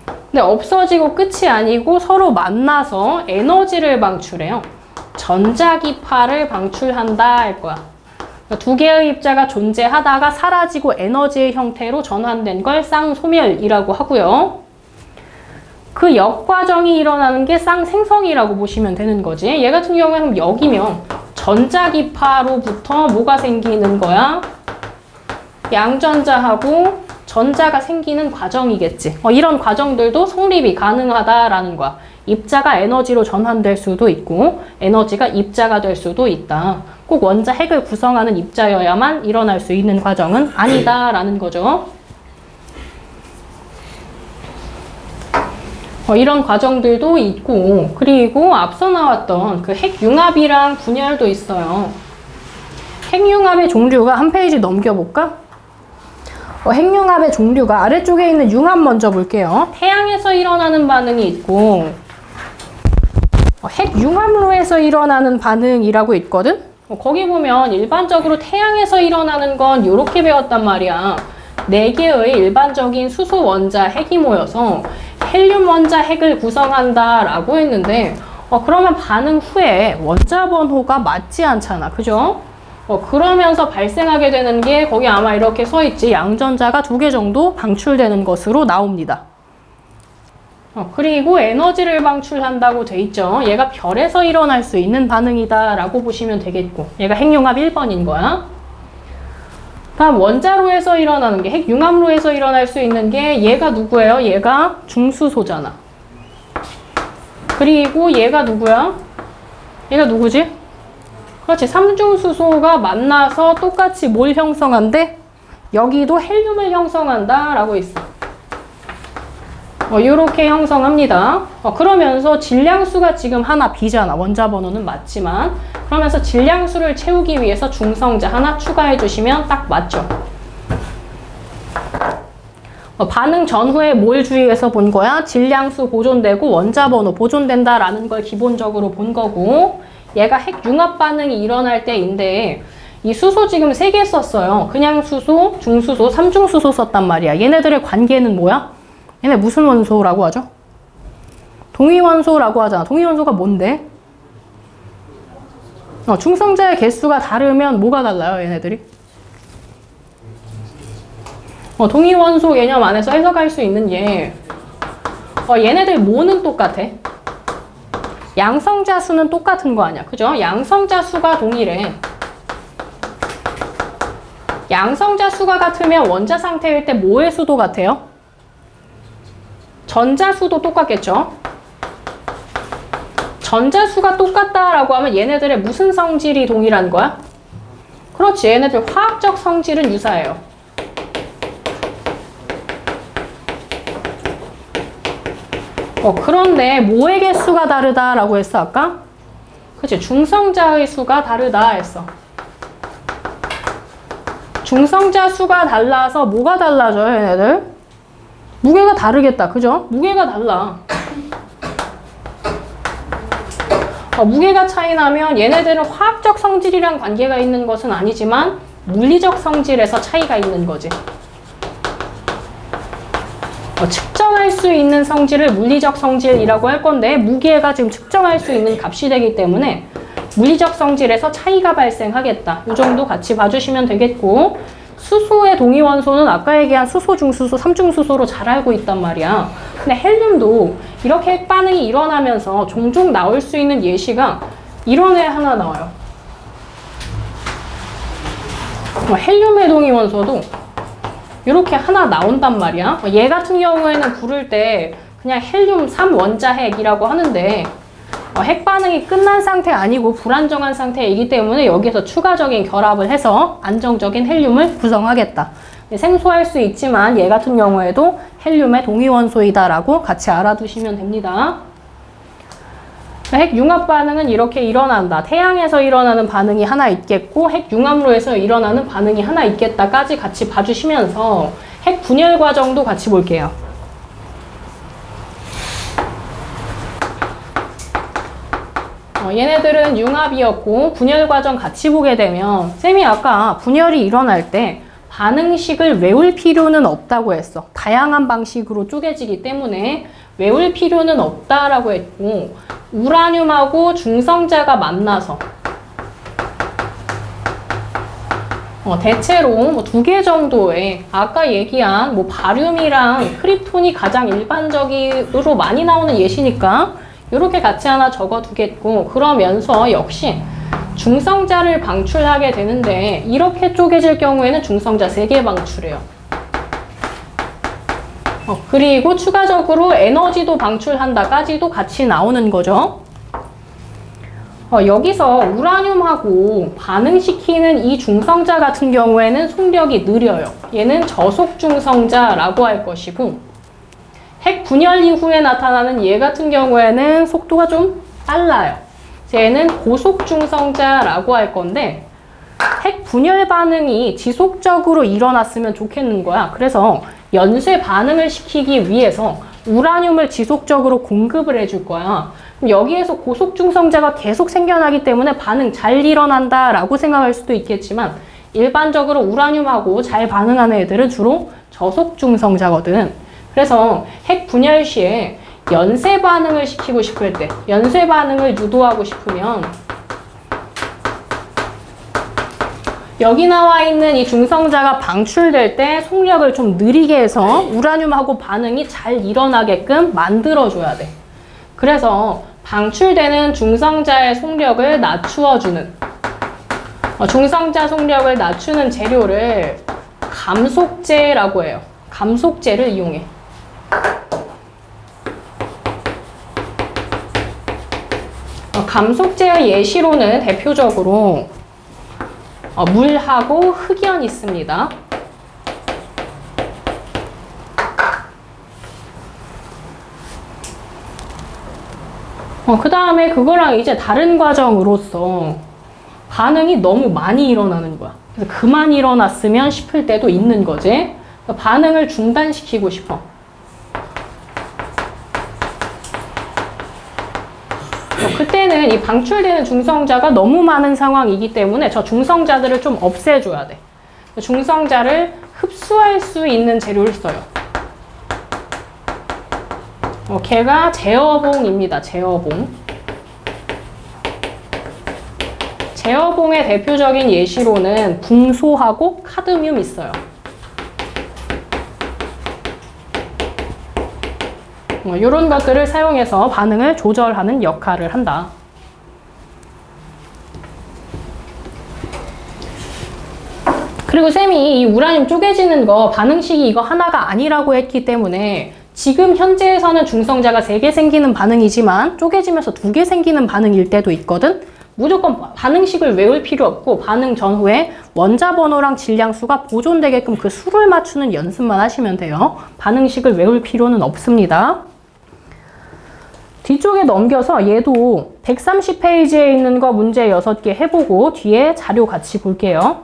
근데 없어지고 끝이 아니고 서로 만나서 에너지를 방출해요. 전자기파를 방출한다 할 거야. 두 개의 입자가 존재하다가 사라지고 에너지의 형태로 전환된 걸 쌍소멸이라고 하고요. 그 역과정이 일어나는 게 쌍생성이라고 보시면 되는 거지. 얘 같은 경우에는 여기면 전자기파로부터 뭐가 생기는 거야? 양전자하고 전자가 생기는 과정이겠지. 이런 과정들도 성립이 가능하다라는 거야. 입자가 에너지로 전환될 수도 있고 에너지가 입자가 될 수도 있다. 꼭 원자 핵을 구성하는 입자여야만 일어날 수 있는 과정은 아니다라는 거죠. 이런 과정들도 있고, 그리고 앞서 나왔던 그 핵융합이랑 분열도 있어요. 핵융합의 종류가 한 페이지 넘겨볼까? 핵융합의 종류가 아래쪽에 있는 융합 먼저 볼게요. 태양에서 일어나는 반응이 있고, 핵융합로 해서 일어나는 반응이라고 있거든? 거기 보면 일반적으로 태양에서 일어나는 건 이렇게 배웠단 말이야. 4개의 일반적인 수소 원자 핵이 모여서 헬륨 원자 핵을 구성한다 라고 했는데, 그러면 반응 후에 원자 번호가 맞지 않잖아. 그죠? 그러면서 발생하게 되는 게 거기 아마 이렇게 써 있지. 양전자가 2개 정도 방출되는 것으로 나옵니다. 그리고 에너지를 방출한다고 돼 있죠. 얘가 별에서 일어날 수 있는 반응이다 라고 보시면 되겠고, 얘가 핵융합 1번인 거야. 다음 원자로에서 일어나는 게, 핵융합로에서 일어날 수 있는 게 얘가 누구예요? 얘가 중수소잖아. 그리고 얘가 누구야? 얘가 누구지? 그렇지. 삼중수소가 만나서 똑같이 뭘 형성한대? 여기도 헬륨을 형성한다 라고 있어. 이렇게 형성합니다. 그러면서 질량수가 지금 하나 B잖아. 원자 번호는 맞지만. 그러면서 질량수를 채우기 위해서 중성자 하나 추가해 주시면 딱 맞죠. 반응 전후에 뭘 주의해서 본 거야? 질량수 보존되고 원자 번호 보존된다라는 걸 기본적으로 본 거고, 얘가 핵융합 반응이 일어날 때인데 이 수소 지금 3개 썼어요. 그냥 수소, 중수소, 삼중수소 썼단 말이야. 얘네들의 관계는 뭐야? 얘네 무슨 원소라고 하죠? 동위원소라고 하잖아. 동위원소가 뭔데? 중성자의 개수가 다르면 뭐가 달라요, 얘네들이? 동위원소 개념 안에서 해석할 수 있는 게, 얘네들 뭐는 똑같아? 양성자 수는 똑같은 거 아니야. 그죠? 양성자 수가 동일해. 양성자 수가 같으면 원자 상태일 때 뭐의 수도 같아요? 전자 수도 똑같겠죠? 전자 수가 똑같다라고 하면 얘네들의 무슨 성질이 동일한 거야? 그렇지. 얘네들 화학적 성질은 유사해요. 그런데 뭐의 개수가 다르다라고 했어, 아까? 그치, 중성자의 수가 다르다 했어. 중성자 수가 달라서 뭐가 달라져요, 얘네들? 무게가 다르겠다, 그죠? 무게가 달라. 무게가 차이 나면 얘네들은 화학적 성질이랑 관계가 있는 것은 아니지만 물리적 성질에서 차이가 있는 거지. 측정할 수 있는 성질을 물리적 성질이라고 할 건데, 무게가 지금 측정할 수 있는 값이 되기 때문에 물리적 성질에서 차이가 발생하겠다. 이 정도 같이 봐주시면 되겠고, 수소의 동위원소는 아까 얘기한 수소, 중수소, 삼중수소로 잘 알고 있단 말이야. 근데 헬륨도 이렇게 핵 반응이 일어나면서 종종 나올 수 있는 예시가 이런 애 하나 나와요. 헬륨의 동위원소도 이렇게 하나 나온단 말이야. 얘 같은 경우에는 부를 때 그냥 헬륨 3원자핵이라고 하는데 핵 반응이 끝난 상태 아니고 불안정한 상태이기 때문에 여기서 추가적인 결합을 해서 안정적인 헬륨을 구성하겠다. 생소할 수 있지만 얘 같은 경우에도 헬륨의 동위원소이다라고 같이 알아두시면 됩니다. 핵 융합 반응은 이렇게 일어난다. 태양에서 일어나는 반응이 하나 있겠고 핵 융합로에서 일어나는 반응이 하나 있겠다까지 같이 봐주시면서 핵 분열 과정도 같이 볼게요. 얘네들은 융합이었고 분열 과정 같이 보게 되면 쌤이 아까 분열이 일어날 때 반응식을 외울 필요는 없다고 했어. 다양한 방식으로 쪼개지기 때문에 외울 필요는 없다라고 했고 우라늄하고 중성자가 만나서 대체로 뭐 2개 정도의 아까 얘기한 뭐 바륨이랑 크립톤이 가장 일반적으로 많이 나오는 예시니까 이렇게 같이 하나 적어두겠고 그러면서 역시 중성자를 방출하게 되는데 이렇게 쪼개질 경우에는 중성자 3개 방출해요. 그리고 추가적으로 에너지도 방출한다까지도 같이 나오는 거죠. 여기서 우라늄하고 반응시키는 이 중성자 같은 경우에는 속력이 느려요. 얘는 저속 중성자라고 할 것이고 핵 분열 이후에 나타나는 얘 같은 경우에는 속도가 좀 빨라요. 얘는 고속 중성자라고 할 건데 핵 분열 반응이 지속적으로 일어났으면 좋겠는 거야. 그래서 연쇄 반응을 시키기 위해서 우라늄을 지속적으로 공급을 해줄 거야. 그럼 여기에서 고속 중성자가 계속 생겨나기 때문에 반응 잘 일어난다라고 생각할 수도 있겠지만 일반적으로 우라늄하고 잘 반응하는 애들은 주로 저속 중성자거든. 그래서 핵 분열 시에 연쇄 반응을 시키고 싶을 때, 연쇄 반응을 유도하고 싶으면 여기 나와 있는 이 중성자가 방출될 때 속력을 좀 느리게 해서 우라늄하고 반응이 잘 일어나게끔 만들어줘야 돼. 그래서 방출되는 중성자의 속력을 낮추어주는 중성자 속력을 낮추는 재료를 감속제라고 해요. 감속제를 이용해. 감속제의 예시로는 대표적으로 물하고 흑연이 있습니다. 그 다음에 그거랑 이제 다른 과정으로서 반응이 너무 많이 일어나는 거야. 그래서 그만 일어났으면 싶을 때도 있는 거지. 반응을 중단시키고 싶어. 그때는 이 방출되는 중성자가 너무 많은 상황이기 때문에 저 중성자들을 좀 없애줘야 돼. 중성자를 흡수할 수 있는 재료를 써요. 걔가 제어봉입니다. 제어봉. 제어봉의 대표적인 예시로는 붕소하고 카드뮴 있어요. 이런 것들을 사용해서 반응을 조절하는 역할을 한다. 그리고 쌤이 이 우라늄 쪼개지는 거 반응식이 이거 하나가 아니라고 했기 때문에 지금 현재에서는 중성자가 3개 생기는 반응이지만 쪼개지면서 2개 생기는 반응일 때도 있거든. 무조건 반응식을 외울 필요 없고 반응 전후에 원자 번호랑 질량수가 보존되게끔 그 수를 맞추는 연습만 하시면 돼요. 반응식을 외울 필요는 없습니다. 뒤쪽에 넘겨서 얘도 130페이지에 있는 거 문제 6개 해보고 뒤에 자료 같이 볼게요.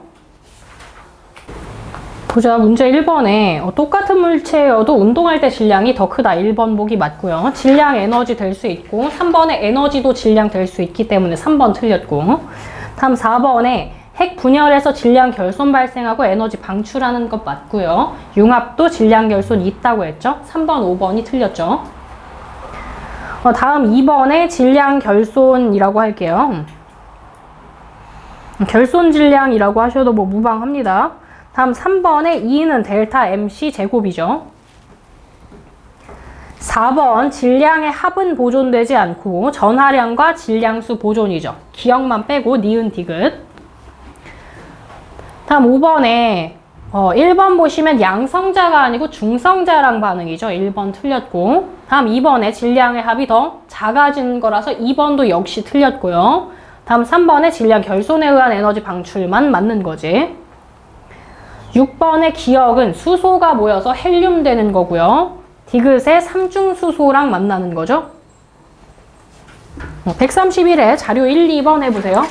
보자. 문제 1번에 똑같은 물체여도 운동할 때 질량이 더 크다. 1번 보기 맞고요. 질량 에너지 될 수 있고 3번에 에너지도 질량 될 수 있기 때문에 3번 틀렸고 다음 4번에 핵 분열에서 질량 결손 발생하고 에너지 방출하는 것 맞고요. 융합도 질량 결손이 있다고 했죠. 3번, 5번이 틀렸죠. 다음 2번에 질량 결손이라고 할게요. 결손 질량이라고 하셔도 뭐 무방합니다. 다음 3번에 E는 델타 MC 제곱이죠. 4번 질량의 합은 보존되지 않고 전하량과 질량수 보존이죠. 기억만 빼고 니은 디귿. 다음 5번에 1번 보시면 양성자가 아니고 중성자랑 반응이죠. 1번 틀렸고. 다음 2번에 질량의 합이 더 작아진 거라서 2번도 역시 틀렸고요. 다음 3번에 질량 결손에 의한 에너지 방출만 맞는 거지. 6번의 기억은 수소가 모여서 헬륨 되는 거고요. 디귿의 삼중수소랑 만나는 거죠. 131회 자료 1, 2번 해보세요.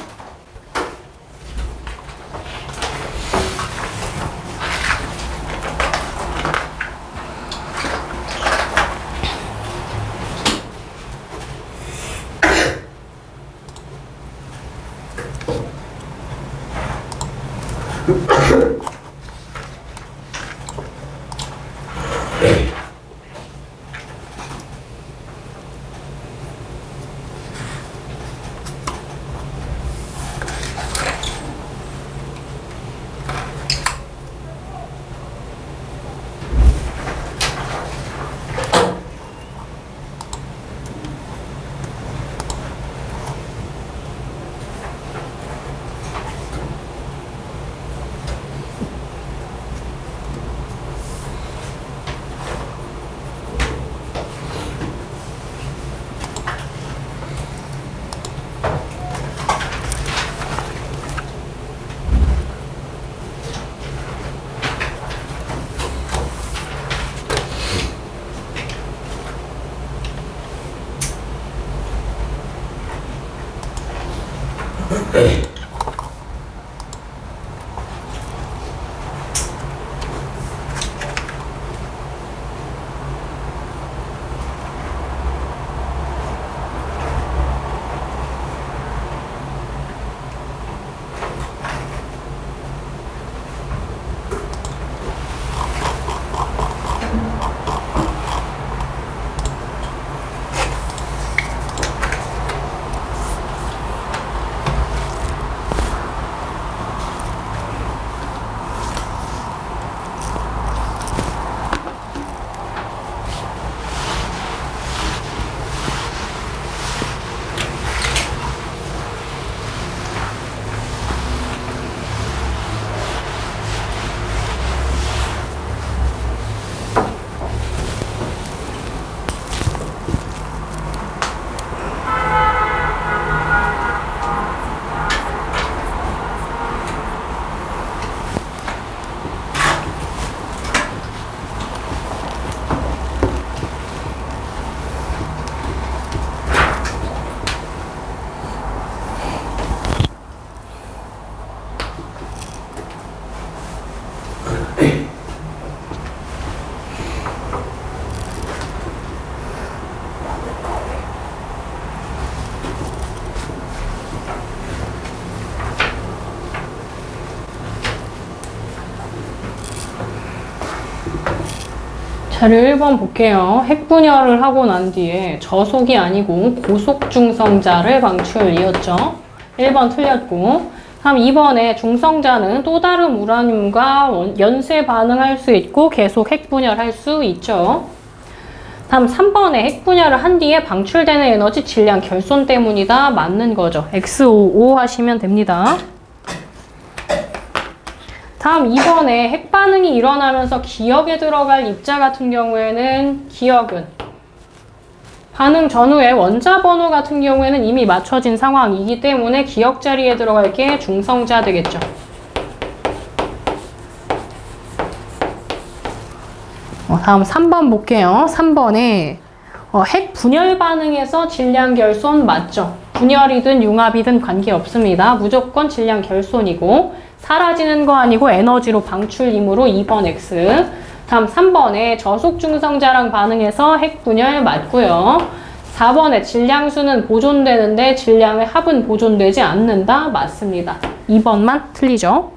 자료 1번 볼게요. 핵분열을 하고 난 뒤에 저속이 아니고 고속 중성자를 방출이었죠. 1번 틀렸고. 다음 2번에 중성자는 또 다른 우라늄과 연쇄 반응할 수 있고 계속 핵분열할 수 있죠. 다음 3번에 핵분열을 한 뒤에 방출되는 에너지 질량 결손 때문이다. 맞는 거죠. X55 하시면 됩니다. 다음 2번에 핵반응이 일어나면서 기억에 들어갈 입자 같은 경우에는 기억은 반응 전후에 원자 번호 같은 경우에는 이미 맞춰진 상황이기 때문에 기억 자리에 들어갈 게 중성자 되겠죠. 다음 3번 볼게요. 3번에 핵 분열 반응에서 질량 결손 맞죠? 분열이든 융합이든 관계없습니다. 무조건 질량 결손이고 사라지는 거 아니고 에너지로 방출이므로 2번 X. 다음 3번에 저속 중성자랑 반응해서 핵 분열 맞고요. 4번에 질량수는 보존되는데 질량의 합은 보존되지 않는다. 맞습니다. 2번만 틀리죠.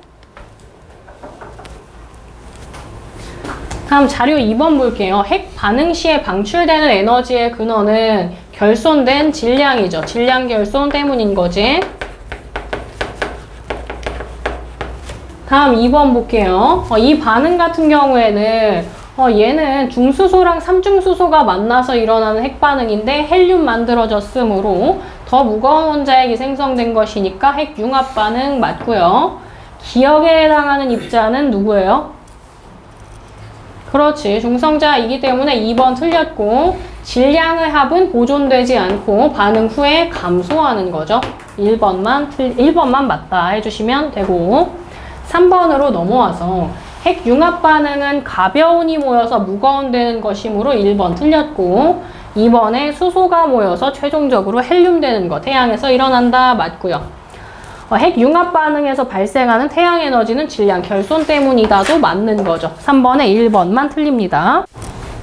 다음 자료 2번 볼게요. 핵 반응 시에 방출되는 에너지의 근원은 결손된 질량이죠. 질량 결손 때문인 거지. 다음 2번 볼게요. 이 반응 같은 경우에는 얘는 중수소랑 삼중수소가 만나서 일어나는 핵반응인데 헬륨 만들어졌으므로 더 무거운 원자핵이 생성된 것이니까 핵융합 반응 맞고요. 기억에 해당하는 입자는 누구예요? 그렇지. 중성자이기 때문에 2번 틀렸고 질량의 합은 보존되지 않고 반응 후에 감소하는 거죠. 1번만 맞다 해주시면 되고 3번으로 넘어와서 핵융합 반응은 가벼운이 모여서 무거운 되는 것이므로 1번 틀렸고 2번에 수소가 모여서 최종적으로 헬륨 되는 것 태양에서 일어난다 맞고요. 핵융합 반응에서 발생하는 태양 에너지는 질량 결손 때문이다도 맞는 거죠. 3번에 1번만 틀립니다.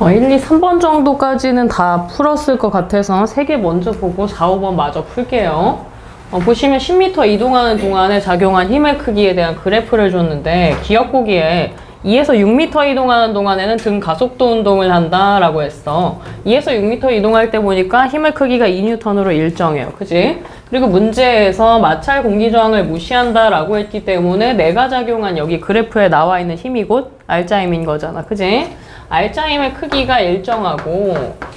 1, 2, 3번 정도까지는 다 풀었을 것 같아서 3개 먼저 보고 4, 5번 마저 풀게요. 보시면 10m 이동하는 동안에 작용한 힘의 크기에 대한 그래프를 줬는데 기억 보기에 2에서 6m 이동하는 동안에는 등 가속도 운동을 한다라고 했어. 2에서 6m 이동할 때 보니까 힘의 크기가 2N으로 일정해요. 그지? 그리고 문제에서 마찰 공기저항을 무시한다라고 했기 때문에 내가 작용한 여기 그래프에 나와 있는 힘이 곧 알짜 힘인 거잖아. 그지? 알짜 힘의 크기가 일정하고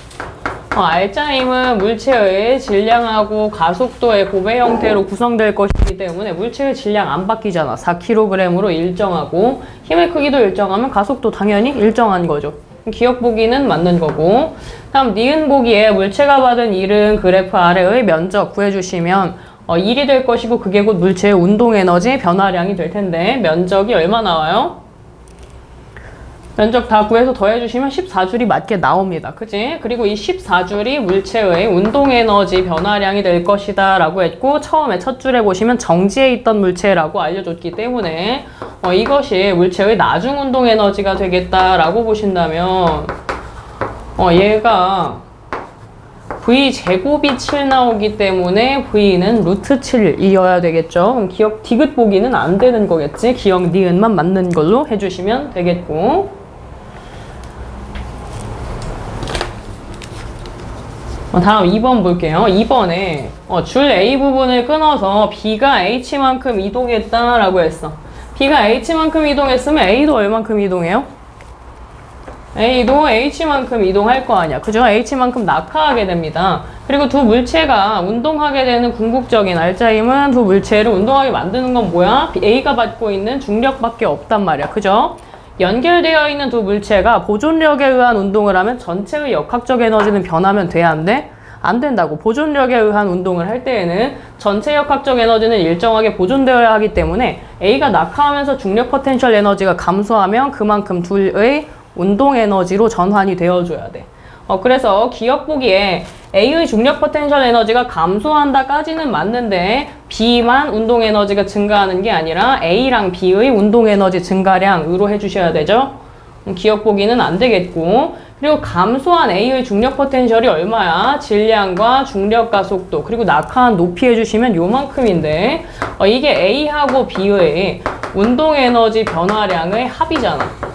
알짜 힘은 물체의 질량하고 가속도의 곱의 형태로 구성될 것이기 때문에 물체의 질량 안 바뀌잖아. 4kg으로 일정하고 힘의 크기도 일정하면 가속도 당연히 일정한 거죠. 기억 보기는 맞는 거고 다음 니은 보기에 물체가 받은 일은 그래프 아래의 면적 구해주시면 1이 될 것이고 그게 곧 물체의 운동에너지 변화량이 될 텐데 면적이 얼마 나와요? 면적 다 구해서 더해주시면 14줄이 맞게 나옵니다. 그치? 그리고 이 14줄이 물체의 운동에너지 변화량이 될 것이다 라고 했고 처음에 첫 줄에 보시면 정지해 있던 물체라고 알려줬기 때문에 이것이 물체의 나중 운동에너지가 되겠다라고 보신다면 얘가 V제곱이 7 나오기 때문에 V는 루트 7이어야 되겠죠. 그럼 기억 디귿 보기는 안 되는 거겠지. 기억 니은만 맞는 걸로 해주시면 되겠고 다음 2번 볼게요. 2번에 줄 A 부분을 끊어서 B가 H만큼 이동했다라고 했어. B가 H만큼 이동했으면 A도 얼만큼 이동해요? A도 H만큼 이동할 거 아니야. 그죠? H만큼 낙하하게 됩니다. 그리고 두 물체가 운동하게 되는 궁극적인 알짜 힘은 두 물체를 운동하게 만드는 건 뭐야? A가 받고 있는 중력밖에 없단 말이야. 그죠? 연결되어 있는 두 물체가 보존력에 의한 운동을 하면 전체의 역학적 에너지는 변하면 돼? 안 돼? 안 된다고. 보존력에 의한 운동을 할 때에는 전체 역학적 에너지는 일정하게 보존되어야 하기 때문에 A가 낙하하면서 중력 포텐셜 에너지가 감소하면 그만큼 둘의 운동 에너지로 전환이 되어줘야 돼. 그래서 기억 보기에 A의 중력 포텐셜 에너지가 감소한다까지는 맞는데 B만 운동 에너지가 증가하는 게 아니라 A랑 B의 운동 에너지 증가량으로 해주셔야 되죠. 기억 보기는 안 되겠고 그리고 감소한 A의 중력 포텐셜이 얼마야? 질량과 중력 가속도 그리고 낙하한 높이 해주시면 요만큼인데 이게 A하고 B의 운동 에너지 변화량의 합이잖아.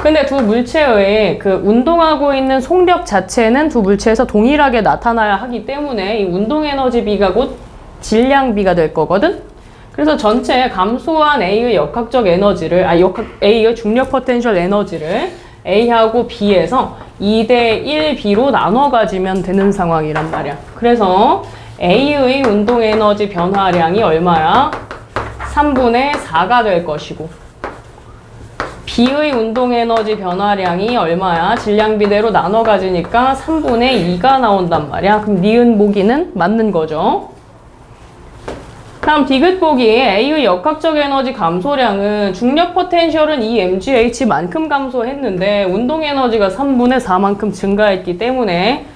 근데 두 물체의 그 운동하고 있는 속력 자체는 두 물체에서 동일하게 나타나야 하기 때문에 이 운동 에너지 B가 곧 질량 B가 될 거거든? 그래서 전체 감소한 A의 역학적 에너지를, A의 중력 포텐셜 에너지를 A하고 B에서 2대1 B로 나눠 가지면 되는 상황이란 말이야. 그래서 A의 운동 에너지 변화량이 얼마야? 3분의 4가 될 것이고 B의 운동 에너지 변화량이 얼마야? 질량 비대로 나눠 가지니까 3분의 2가 나온단 말이야. 그럼 니은 보기는 맞는 거죠. 다음 디귿 보기 A의 역학적 에너지 감소량은 중력 포텐셜은 2mgH만큼 감소했는데 운동 에너지가 3분의 4만큼 증가했기 때문에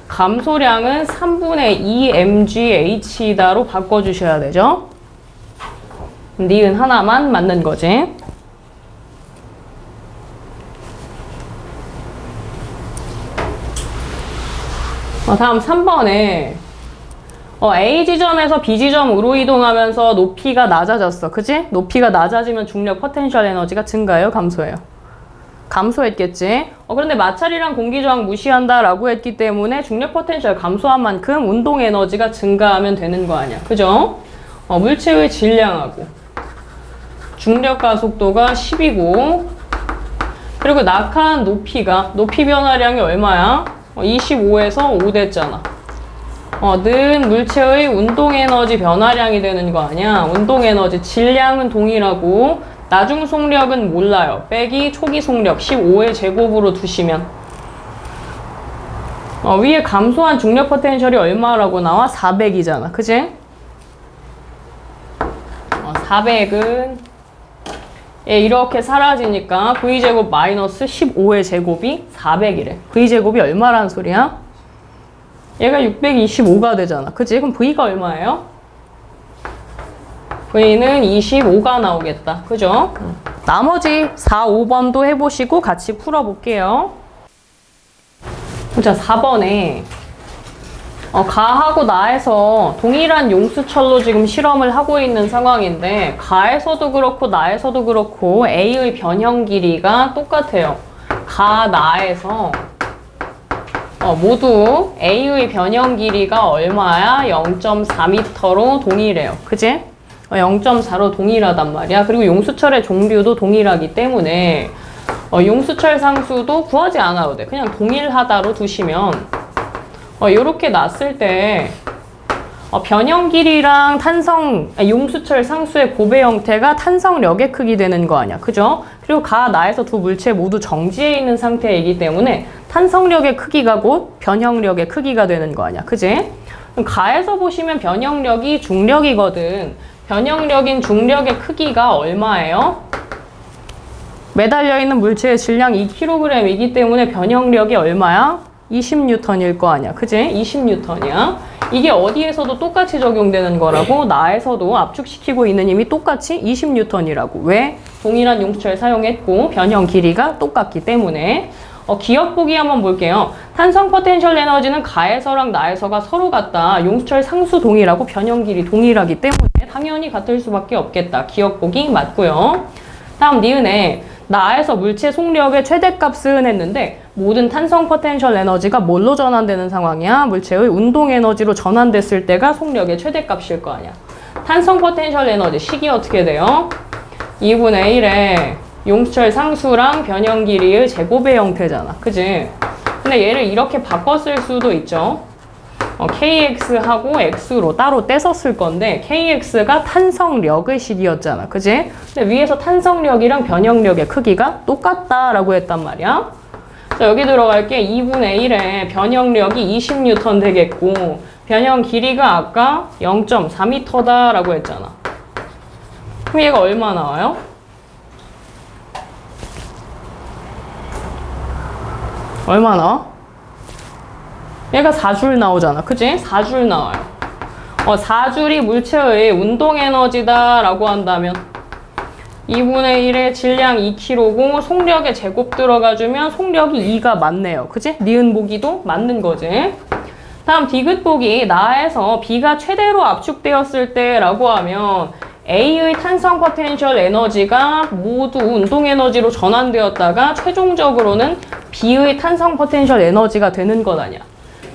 감소량은 3분의 2mgH다로 바꿔주셔야 되죠. 니은 하나만 맞는 거지. 다음 3번에 A 지점에서 B 지점으로 이동하면서 높이가 낮아졌어. 그치? 높이가 낮아지면 중력 포텐셜 에너지가 증가해요? 감소해요? 감소했겠지? 그런데 마찰이랑 공기저항 무시한다라고 했기 때문에 중력 포텐셜 감소한 만큼 운동 에너지가 증가하면 되는 거 아니야. 그죠? 물체의 질량하고 중력 가속도가 10이고, 그리고 낙하한 높이 변화량이 얼마야? 25에서 5 됐잖아. 는 물체의 운동에너지 변화량이 되는 거 아니야? 운동에너지 질량은 동일하고 나중 속력은 몰라요. 빼기 초기 속력 15의 제곱으로 두시면 위에 감소한 중력 포텐셜이 얼마라고 나와? 400이잖아. 그지? 400은 이렇게 사라지니까 V제곱 마이너스 15의 제곱이 400이래. V제곱이 얼마라는 소리야? 얘가 625가 되잖아. 그치? 그럼 V가 얼마예요? V는 25가 나오겠다. 그죠? 나머지 4, 5번도 해보시고 같이 풀어볼게요. 자, 4번에 가하고 나에서 동일한 용수철로 지금 실험을 하고 있는 상황인데 가에서도 그렇고 나에서도 그렇고 A의 변형 길이가 똑같아요. 가, 나에서 모두 A의 변형 길이가 얼마야? 0.4m로 동일해요. 그지? 0.4로 동일하단 말이야. 그리고 용수철의 종류도 동일하기 때문에 용수철 상수도 구하지 않아도 돼. 그냥 동일하다로 두시면 요렇게 놨을 때 변형 길이랑 용수철 상수의 곱의 형태가 탄성력의 크기 되는 거 아니야. 그죠? 그리고 가, 나에서 두 물체 모두 정지해 있는 상태이기 때문에 탄성력의 크기가 곧 변형력의 크기가 되는 거 아니야. 그지? 그럼 가에서 보시면 변형력이 중력이거든. 변형력인 중력의 크기가 얼마예요? 매달려 있는 물체의 질량 2kg이기 때문에 변형력이 얼마야? 20N일 거 아니야. 그지? 20N이야. 이게 어디에서도 똑같이 적용되는 거라고? 나에서도 압축시키고 있는 힘이 똑같이 20N이라고. 왜? 동일한 용수철 사용했고 변형 길이가 똑같기 때문에. 기억 보기 한번 볼게요. 탄성 포텐셜 에너지는 가에서랑 나에서가 서로 같다. 용수철 상수 동일하고 변형 길이 동일하기 때문에 당연히 같을 수밖에 없겠다. 기억 보기 맞고요. 다음 니은에 나에서 물체 속력의 최대값은 했는데 모든 탄성 포텐셜 에너지가 뭘로 전환되는 상황이야? 물체의 운동 에너지로 전환됐을 때가 속력의 최대값일 거 아니야. 탄성 포텐셜 에너지 식이 어떻게 돼요? 2분의 1에 용수철 상수랑 변형 길이의 제곱의 형태잖아. 그지? 근데 얘를 이렇게 바꿔 쓸 수도 있죠. KX하고 X로 따로 떼서 쓸 건데 KX가 탄성력의 식이었잖아. 그지? 근데 위에서 탄성력이랑 변형력의 크기가 똑같다라고 했단 말이야. 자, 여기 들어갈게. 2분의 1에 변형력이 20N 되겠고 변형 길이가 아까 0.4m다라고 했잖아. 그럼 얘가 얼마 나와요? 얼마 나와? 얘가 4줄 나오잖아. 그치? 4줄 나와요. 4줄이 물체의 운동 에너지다 라고 한다면 2분의 1의 질량 2kg고 속력의 제곱 들어가주면 속력이 2가 맞네요. 그치? 니은 보기도 맞는 거지. 다음 디귿 보기. 나에서 B가 최대로 압축되었을 때 라고 하면 A의 탄성 포텐셜 에너지가 모두 운동 에너지로 전환되었다가 최종적으로는 B의 탄성 포텐셜 에너지가 되는 것 아니야.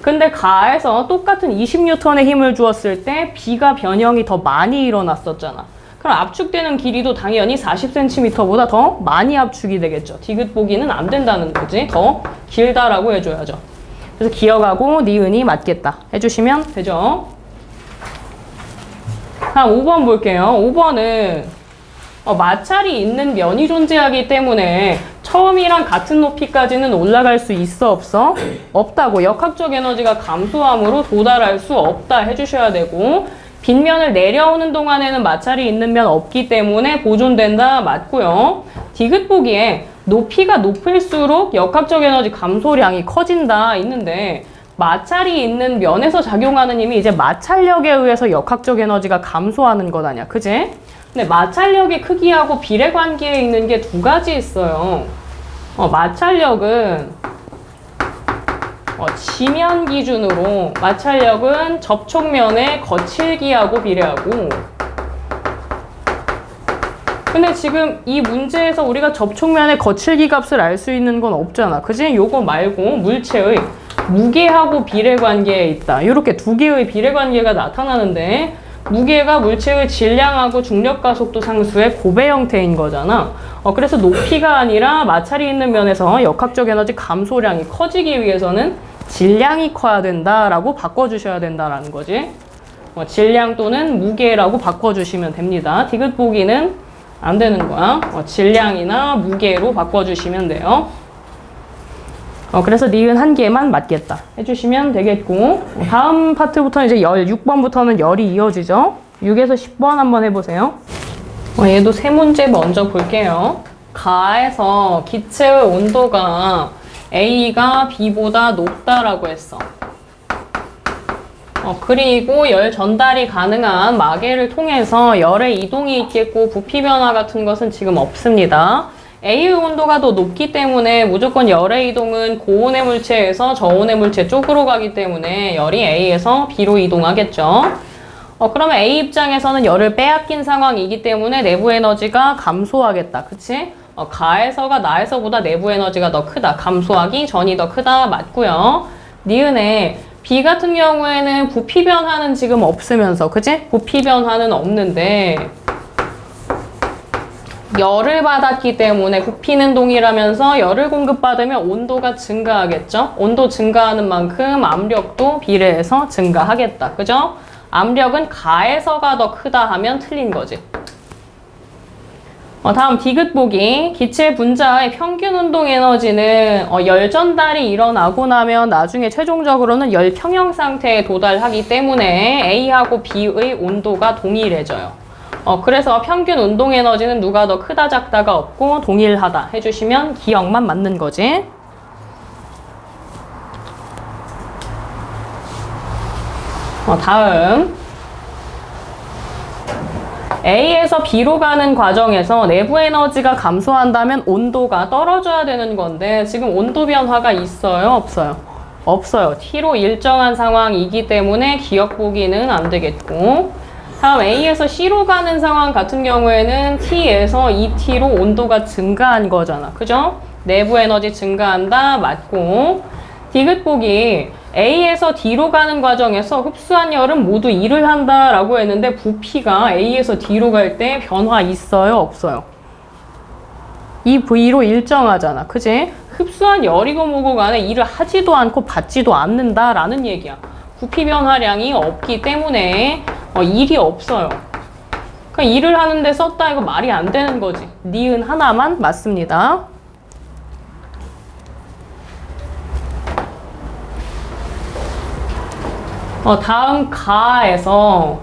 근데 가에서 똑같은 20N의 힘을 주었을 때 B가 변형이 더 많이 일어났었잖아. 그럼 압축되는 길이도 당연히 40cm보다 더 많이 압축이 되겠죠. 디귿 보기는 안 된다는 거지. 더 길다라고 해줘야죠. 그래서 기억하고 니은이 맞겠다 해주시면 되죠. 다음 5번 볼게요. 5번은 마찰이 있는 면이 존재하기 때문에 처음이랑 같은 높이까지는 올라갈 수 있어 없어? 없다고. 역학적 에너지가 감소함으로 도달할 수 없다 해주셔야 되고 빗면을 내려오는 동안에는 마찰이 있는 면 없기 때문에 보존된다 맞고요. 디귿 보기에 높이가 높을수록 역학적 에너지 감소량이 커진다 있는데 마찰이 있는 면에서 작용하는 힘이 이제 마찰력에 의해서 역학적 에너지가 감소하는 것 아니야. 그지? 근데 마찰력의 크기하고 비례관계에 있는 게 두 가지 있어요. 마찰력은 지면 기준으로 마찰력은 접촉면의 거칠기하고 비례하고 근데 지금 이 문제에서 우리가 접촉면의 거칠기 값을 알 수 있는 건 없잖아. 그지? 요거 말고 물체의 무게하고 비례관계에 있다. 이렇게 두 개의 비례관계가 나타나는데 무게가 물체의 질량하고 중력 가속도 상수의 곱의 형태인 거잖아. 그래서 높이가 아니라 마찰이 있는 면에서 역학적 에너지 감소량이 커지기 위해서는 질량이 커야 된다라고 바꿔주셔야 된다라는 거지. 질량 또는 무게라고 바꿔주시면 됩니다. 디귿 보기는 안 되는 거야. 질량이나 무게로 바꿔주시면 돼요. 그래서 니은 한 개만 맞겠다 해주시면 되겠고, 다음 파트부터 이제 6번부터는 열이 이어지죠. 6에서 10번 한번 해보세요. 얘도 세 문제 먼저 볼게요. 가에서 기체의 온도가 A가 B보다 높다라고 했어. 그리고 열 전달이 가능한 마개를 통해서 열의 이동이 있겠고 부피 변화 같은 것은 지금 없습니다. A의 온도가 더 높기 때문에 무조건 열의 이동은 고온의 물체에서 저온의 물체 쪽으로 가기 때문에 열이 A에서 B로 이동하겠죠. 그러면 A 입장에서는 열을 빼앗긴 상황이기 때문에 내부 에너지가 감소하겠다. 그치? 가에서가 나에서보다 내부 에너지가 더 크다. 감소하기 전이 더 크다. 맞고요. 니은에 B 같은 경우에는 부피 변화는 지금 없으면서, 그치? 부피 변화는 없는데 열을 받았기 때문에 부피는 동일하면서 열을 공급받으면 온도가 증가하겠죠? 온도 증가하는 만큼 압력도 비례해서 증가하겠다. 그죠? 압력은 가에서가 더 크다 하면 틀린 거지. 다음 디귿 보기. 기체 분자의 평균 운동 에너지는 열 전달이 일어나고 나면 나중에 최종적으로는 열 평형 상태에 도달하기 때문에 A하고 B의 온도가 동일해져요. 그래서 평균 운동 에너지는 누가 더 크다 작다가 없고 동일하다 해주시면 기억만 맞는 거지. 다음 A에서 B로 가는 과정에서 내부 에너지가 감소한다면 온도가 떨어져야 되는 건데 지금 온도 변화가 있어요? 없어요? 없어요. T로 일정한 상황이기 때문에 기억 보기는 안 되겠고, 다음 A에서 C로 가는 상황 같은 경우에는 T에서 2T로 온도가 증가한 거잖아. 그죠? 내부 에너지 증가한다. 맞고, 디귿 보기. A에서 D로 가는 과정에서 흡수한 열은 모두 2를 한다라고 했는데 부피가 A에서 D로 갈 때 변화 있어요? 없어요? 이 V로 일정하잖아. 그지? 흡수한 열이고 뭐고 간에 일을 하지도 않고 받지도 않는다라는 얘기야. 부피 변화량이 없기 때문에 일이 없어요. 그러니까 일을 하는데 썼다 이거 말이 안 되는 거지. 니은 하나만 맞습니다. 다음 가에서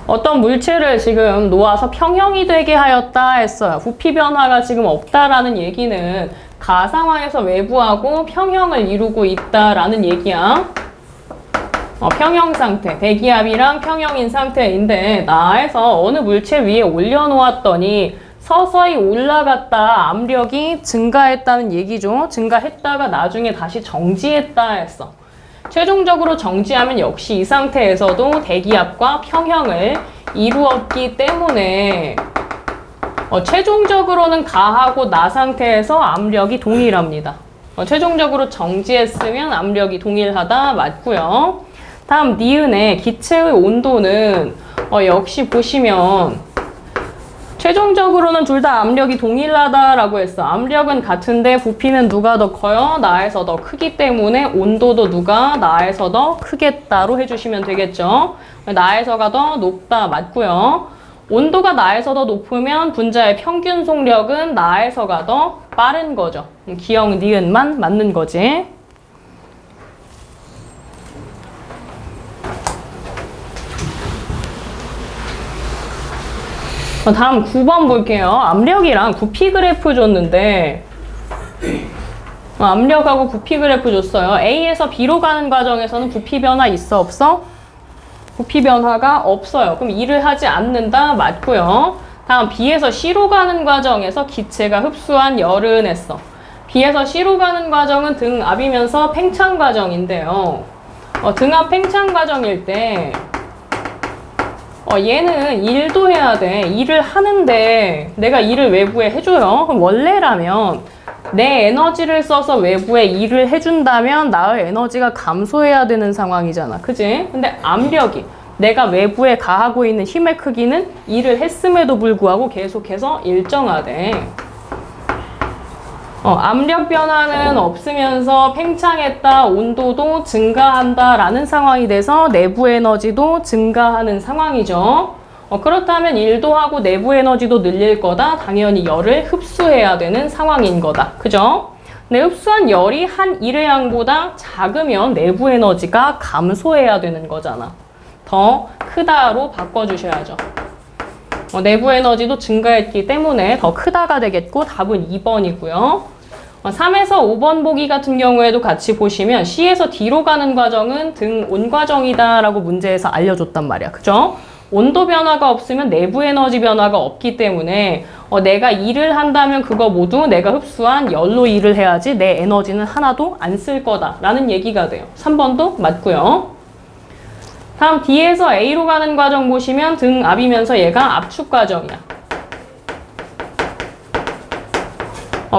어떤 물체를 지금 놓아서 평형이 되게 하였다 했어요. 부피 변화가 지금 없다라는 얘기는 가 상황에서 외부하고 평형을 이루고 있다라는 얘기야. 평형 상태, 대기압이랑 평형인 상태인데 나에서 어느 물체 위에 올려놓았더니 서서히 올라갔다 압력이 증가했다는 얘기죠. 증가했다가 나중에 다시 정지했다 했어. 최종적으로 정지하면 역시 이 상태에서도 대기압과 평형을 이루었기 때문에 최종적으로는 가하고 나 상태에서 압력이 동일합니다. 최종적으로 정지했으면 압력이 동일하다 맞고요. 다음 니은의 기체의 온도는 역시 보시면 최종적으로는 둘 다 압력이 동일하다라고 했어. 압력은 같은데 부피는 누가 더 커요? 나에서 더 크기 때문에 온도도 누가 나에서 더 크겠다로 해주시면 되겠죠. 나에서가 더 높다 맞고요. 온도가 나에서 더 높으면 분자의 평균 속력은 나에서가 더 빠른 거죠. 기억 니은만 맞는 거지. 다음 9번 볼게요. 압력이랑 부피 그래프 줬는데 압력하고 부피 그래프 줬어요. A에서 B로 가는 과정에서는 부피 변화 있어 없어? 부피 변화가 없어요. 그럼 일을 하지 않는다 맞고요. 다음 B에서 C로 가는 과정에서 기체가 흡수한 열은 했어. B에서 C로 가는 과정은 등압이면서 팽창 과정인데요. 등압 팽창 과정일 때 얘는 일도 해야 돼. 일을 하는데 내가 일을 외부에 해줘요. 그럼 원래라면 내 에너지를 써서 외부에 일을 해준다면 나의 에너지가 감소해야 되는 상황이잖아. 그지? 근데 압력이 내가 외부에 가하고 있는 힘의 크기는 일을 했음에도 불구하고 계속해서 일정하대. 압력 변화는 없으면서 팽창했다, 온도도 증가한다 라는 상황이 돼서 내부 에너지도 증가하는 상황이죠. 그렇다면 일도 하고 내부 에너지도 늘릴 거다. 당연히 열을 흡수해야 되는 상황인 거다. 그죠? 내 흡수한 열이 한 일회양보다 작으면 내부 에너지가 감소해야 되는 거잖아. 더 크다로 바꿔주셔야죠. 내부 에너지도 증가했기 때문에 더 크다가 되겠고 답은 2번이고요. 3에서 5번 보기 같은 경우에도 같이 보시면 C에서 D로 가는 과정은 등온 과정이다 라고 문제에서 알려줬단 말이야. 그죠? 온도 변화가 없으면 내부 에너지 변화가 없기 때문에 내가 일을 한다면 그거 모두 내가 흡수한 열로 일을 해야지 내 에너지는 하나도 안 쓸 거다 라는 얘기가 돼요. 3번도 맞고요. 다음 D에서 A로 가는 과정 보시면 등압이면서 얘가 압축 과정이야.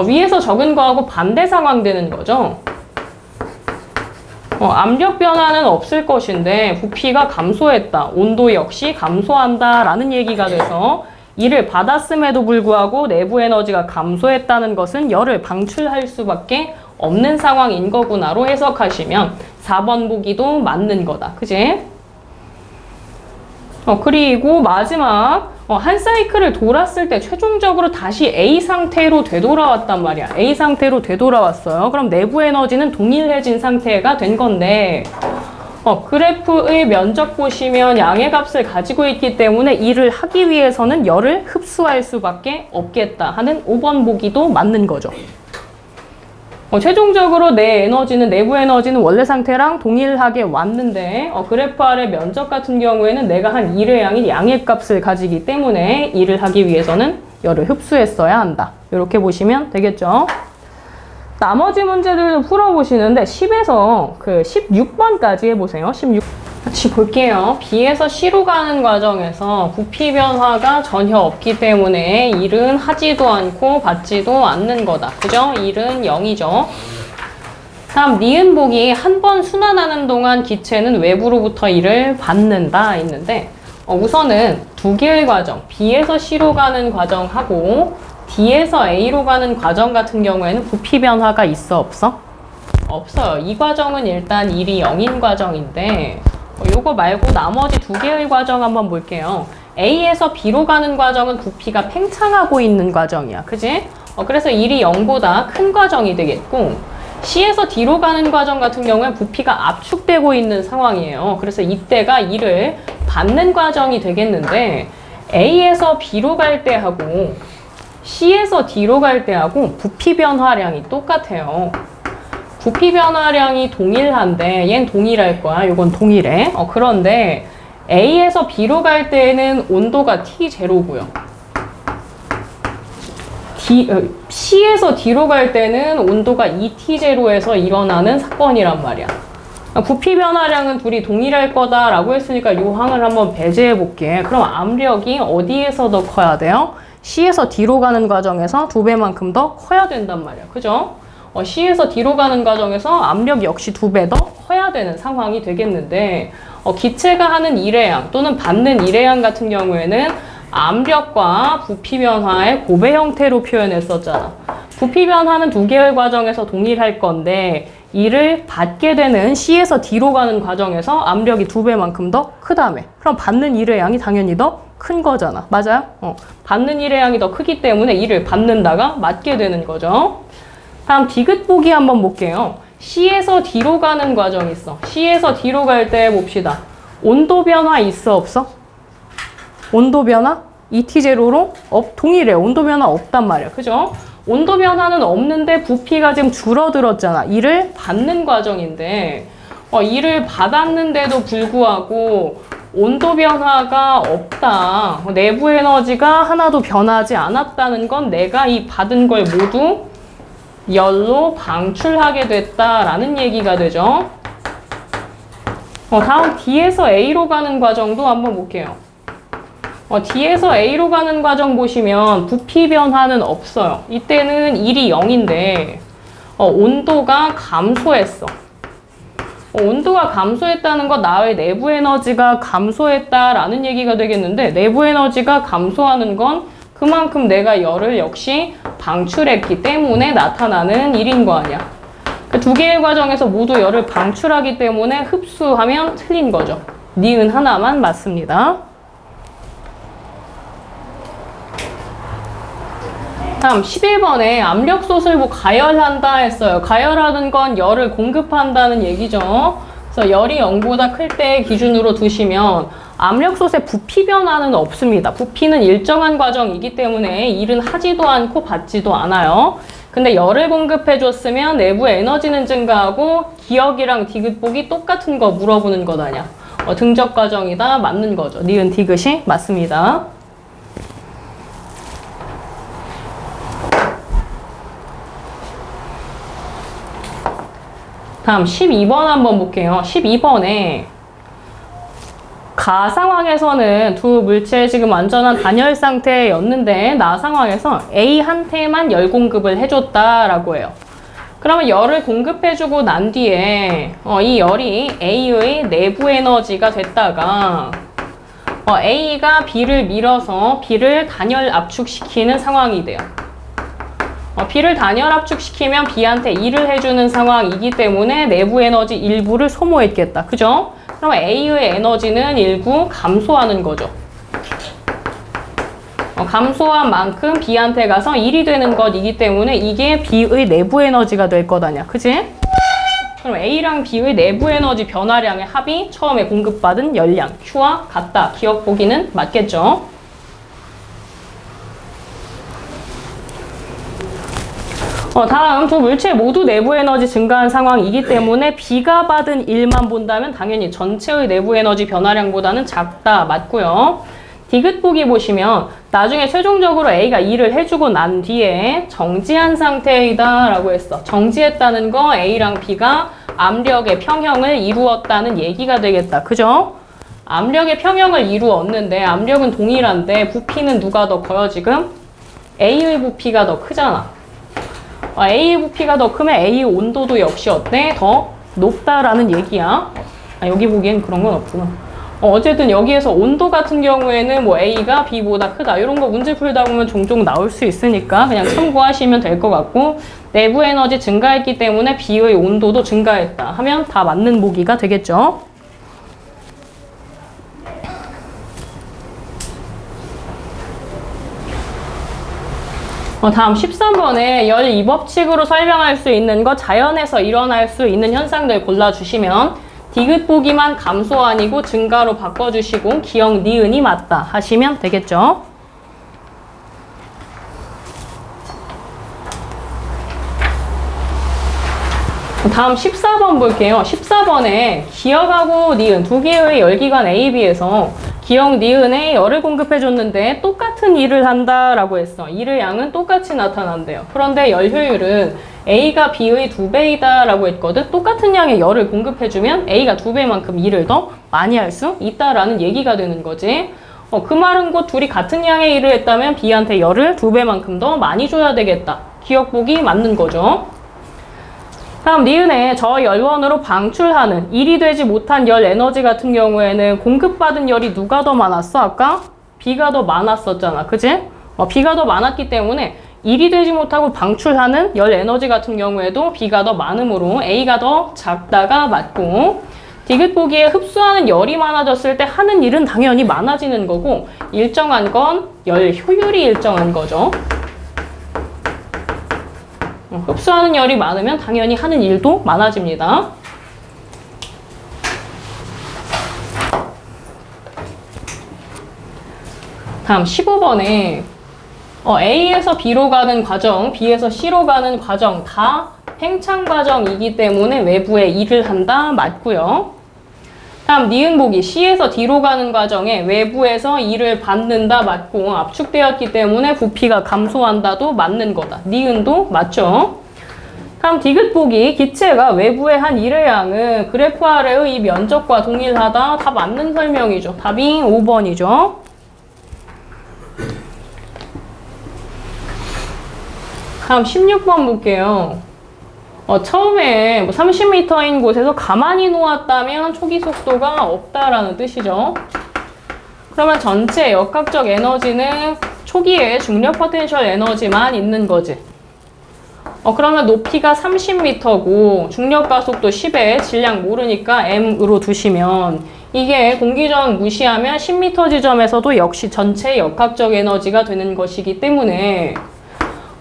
위에서 적은 거하고 반대 상황 되는 거죠. 압력 변화는 없을 것인데 부피가 감소했다. 온도 역시 감소한다 라는 얘기가 돼서 이를 받았음에도 불구하고 내부 에너지가 감소했다는 것은 열을 방출할 수밖에 없는 상황인 거구나로 해석하시면 4번 보기도 맞는 거다. 그지? 그리고 마지막 한 사이클을 돌았을 때 최종적으로 다시 A 상태로 되돌아왔단 말이야. A 상태로 되돌아왔어요. 그럼 내부 에너지는 동일해진 상태가 된 건데 그래프의 면적 보시면 양의 값을 가지고 있기 때문에 일을 하기 위해서는 열을 흡수할 수밖에 없겠다 하는 5번 보기도 맞는 거죠. 최종적으로 내 에너지는, 내부 에너지는 원래 상태랑 동일하게 왔는데 그래프 아래 면적 같은 경우에는 내가 한 일의 양이 양의 값을 가지기 때문에 일을 하기 위해서는 열을 흡수했어야 한다. 이렇게 보시면 되겠죠. 나머지 문제들도 풀어보시는데 10에서 그 16번까지 해보세요. 16. 같이 볼게요. B에서 C로 가는 과정에서 부피 변화가 전혀 없기 때문에 일은 하지도 않고 받지도 않는 거다. 그죠? 일은 0이죠. 다음 니은 보기 한 번 순환하는 동안 기체는 외부로부터 일을 받는다 있는데 우선은 두 개의 과정, B에서 C로 가는 과정하고 D에서 A로 가는 과정 같은 경우에는 부피 변화가 있어 없어? 없어요. 이 과정은 일단 일이 0인 과정인데 요거 말고 나머지 두 개의 과정 한번 볼게요. A에서 B로 가는 과정은 부피가 팽창하고 있는 과정이야. 그지? 그래서 일이 0보다 큰 과정이 되겠고 C에서 D로 가는 과정 같은 경우에 부피가 압축되고 있는 상황이에요. 그래서 이때가 일을 받는 과정이 되겠는데 A에서 B로 갈 때하고 C에서 D로 갈 때하고 부피 변화량이 똑같아요. 부피 변화량이 동일한데 얘는 동일할 거야. 이건 동일해. 그런데 A에서 B로 갈 때는 온도가 T0고요. C에서 D로 갈 때는 온도가 ET0에서 일어나는 사건이란 말이야. 부피 변화량은 둘이 동일할 거다라고 했으니까 이 항을 한번 배제해 볼게. 그럼 압력이 어디에서 더 커야 돼요? C에서 D로 가는 과정에서 2배만큼 더 커야 된단 말이야. 그죠? C에서 D로 가는 과정에서 압력 역시 2배 더 커야 되는 상황이 되겠는데 기체가 하는 일회양 또는 받는 일회양 같은 경우에는 압력과 부피 변화의 고배 형태로 표현했었잖아. 부피 변화는 두 개의 과정에서 동일할 건데 이를 받게 되는 C에서 D로 가는 과정에서 압력이 2배만큼 더 크다며. 그럼 받는 일회양이 당연히 더 큰 거잖아. 맞아요? 받는 일회양이 더 크기 때문에 이를 받는다가 맞게 되는 거죠. 다음 디귿 보기 한번 볼게요. C에서 D로 가는 과정이 있어. C에서 D로 갈 때 봅시다. 온도 변화 있어 없어? 온도 변화? ET0로 동일해. 온도 변화 없단 말이야. 그죠? 온도 변화는 없는데 부피가 지금 줄어들었잖아. 이를 받는 과정인데 이를 받았는데도 불구하고 온도 변화가 없다. 내부 에너지가 하나도 변하지 않았다는 건 내가 이 받은 걸 모두 열로 방출하게 됐다라는 얘기가 되죠. 다음 D에서 A로 가는 과정도 한번 볼게요. D에서 A로 가는 과정 보시면 부피 변화는 없어요. 이때는 일이 0인데 온도가 감소했어. 온도가 감소했다는 건 나의 내부 에너지가 감소했다라는 얘기가 되겠는데, 내부 에너지가 감소하는 건 그만큼 내가 열을 역시 방출했기 때문에 나타나는 일인 거 아니야. 그 두 개의 과정에서 모두 열을 방출하기 때문에 흡수하면 틀린 거죠. 니은 하나만 맞습니다. 다음 11번에 압력솥을 뭐 가열한다 했어요. 가열하는 건 열을 공급한다는 얘기죠. 그래서 열이 0보다 클 때 기준으로 두시면 압력솥의 부피 변화는 없습니다. 부피는 일정한 과정이기 때문에 일은 하지도 않고 받지도 않아요. 근데 열을 공급해줬으면 내부 에너지는 증가하고 기억이랑 디귿복이 똑같은 거 물어보는 것 아니야. 등적 과정이다. 맞는 거죠. 니은 디귿이 맞습니다. 다음 12번 한번 볼게요. 12번에 가 상황에서는 두 물체 지금 완전한 단열 상태였는데 나 상황에서 A한테만 열 공급을 해줬다라고 해요. 그러면 열을 공급해주고 난 뒤에 이 열이 A의 내부 에너지가 됐다가 A가 B를 밀어서 B를 단열 압축시키는 상황이 돼요. B를 단열 압축시키면 B한테 일을 해주는 상황이기 때문에 내부 에너지 일부를 소모했겠다. 그죠? 그럼 A의 에너지는 일부 감소하는 거죠. 감소한 만큼 B한테 가서 1이 되는 것이기 때문에 이게 B의 내부 에너지가 될 것 아니야. 그치? 그럼 A랑 B의 내부 에너지 변화량의 합이 처음에 공급받은 열량, Q와 같다. 기억 보기는 맞겠죠? 다음 두 물체 모두 내부 에너지 증가한 상황이기 때문에 B가 받은 일만 본다면 당연히 전체의 내부 에너지 변화량보다는 작다. 맞고요. 디귿 보기 보시면 나중에 최종적으로 A가 일을 해주고 난 뒤에 정지한 상태이다 라고 했어. 정지했다는 거 A랑 B가 압력의 평형을 이루었다는 얘기가 되겠다. 그죠? 압력의 평형을 이루었는데 압력은 동일한데 부피는 누가 더 커요 지금? A의 부피가 더 크잖아. A의 부피가 더 크면 A의 온도도 역시 어때? 더 높다라는 얘기야. 여기 보기엔 그런 건 없구나. 어쨌든 여기에서 온도 같은 경우에는 뭐 A가 B보다 크다. 이런 거 문제 풀다 보면 종종 나올 수 있으니까 그냥 참고하시면 될 것 같고, 내부 에너지 증가했기 때문에 B의 온도도 증가했다 하면 다 맞는 보기가 되겠죠. 다음 13번에 열 2법칙으로 설명할 수 있는 것, 자연에서 일어날 수 있는 현상들 골라주시면 디귿 보기만 감소 아니고 증가로 바꿔주시고 기억 니은이 맞다 하시면 되겠죠. 다음 14번 볼게요. 14번에 기억하고 니은 두 개의 열기관 A, B에서 기억 니은에 열을 공급해줬는데 똑같은 일을 한다라고 했어. 일의 양은 똑같이 나타난대요. 그런데 열 효율은 A가 B의 2배이다 라고 했거든. 똑같은 양의 열을 공급해주면 A가 2배만큼 일을 더 많이 할 수 있다라는 얘기가 되는 거지. 그 말은 곧 둘이 같은 양의 일을 했다면 B한테 열을 2배만큼 더 많이 줘야 되겠다. 기억 보기 맞는 거죠. 다음 니은에 저 열원으로 방출하는 일이 되지 못한 열 에너지 같은 경우에는 공급받은 열이 누가 더 많았어? 아까? B가 더 많았었잖아. 그치? B가 더 많았기 때문에 일이 되지 못하고 방출하는 열 에너지 같은 경우에도 B가 더 많으므로 A가 더 작다가 맞고, 디귿 보기에 흡수하는 열이 많아졌을 때 하는 일은 당연히 많아지는 거고, 일정한 건 열 효율이 일정한 거죠. 흡수하는 열이 많으면 당연히 하는 일도 많아집니다. 다음 15번에 A에서 B로 가는 과정, B에서 C로 가는 과정 다 팽창 과정이기 때문에 외부에 일을 한다 맞고요. 다음 니은 보기 C에서 D로 가는 과정에 외부에서 일을 받는다 맞고, 압축되었기 때문에 부피가 감소한다도 맞는 거다. 니은도 맞죠? 다음 디귿 보기 기체가 외부에 한 일의 양은 그래프 아래의 이 면적과 동일하다. 다 맞는 설명이죠. 답이 5번이죠. 다음 16번 볼게요. 처음에 뭐 30m인 곳에서 가만히 놓았다면 초기 속도가 없다라는 뜻이죠. 그러면 전체 역학적 에너지는 초기에 중력 포텐셜 에너지만 있는 거지. 그러면 높이가 30m고 중력 가속도 10에 질량 모르니까 m으로 두시면 이게 공기저항 무시하면 10m 지점에서도 역시 전체 역학적 에너지가 되는 것이기 때문에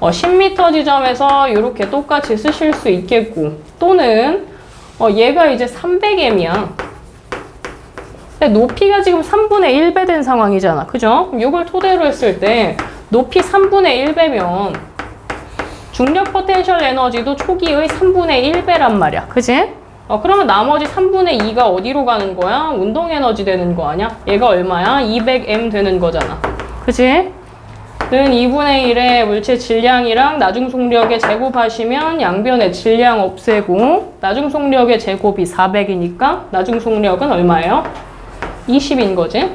10m 지점에서 이렇게 똑같이 쓰실 수 있겠고, 또는 얘가 이제 300m이야. 근데 높이가 지금 3분의 1배 된 상황이잖아. 그죠? 이걸 토대로 했을 때 높이 3분의 1배면 중력 포텐셜 에너지도 초기의 3분의 1배란 말이야. 그지? 그러면 나머지 3분의 2가 어디로 가는 거야? 운동 에너지 되는 거 아니야? 얘가 얼마야? 200m 되는 거잖아. 그지? 는 2분의 1의 물체 질량이랑 나중 속력의 제곱하시면 양변의 질량 없애고 나중 속력의 제곱이 400이니까 나중 속력은 얼마예요? 20인 거지?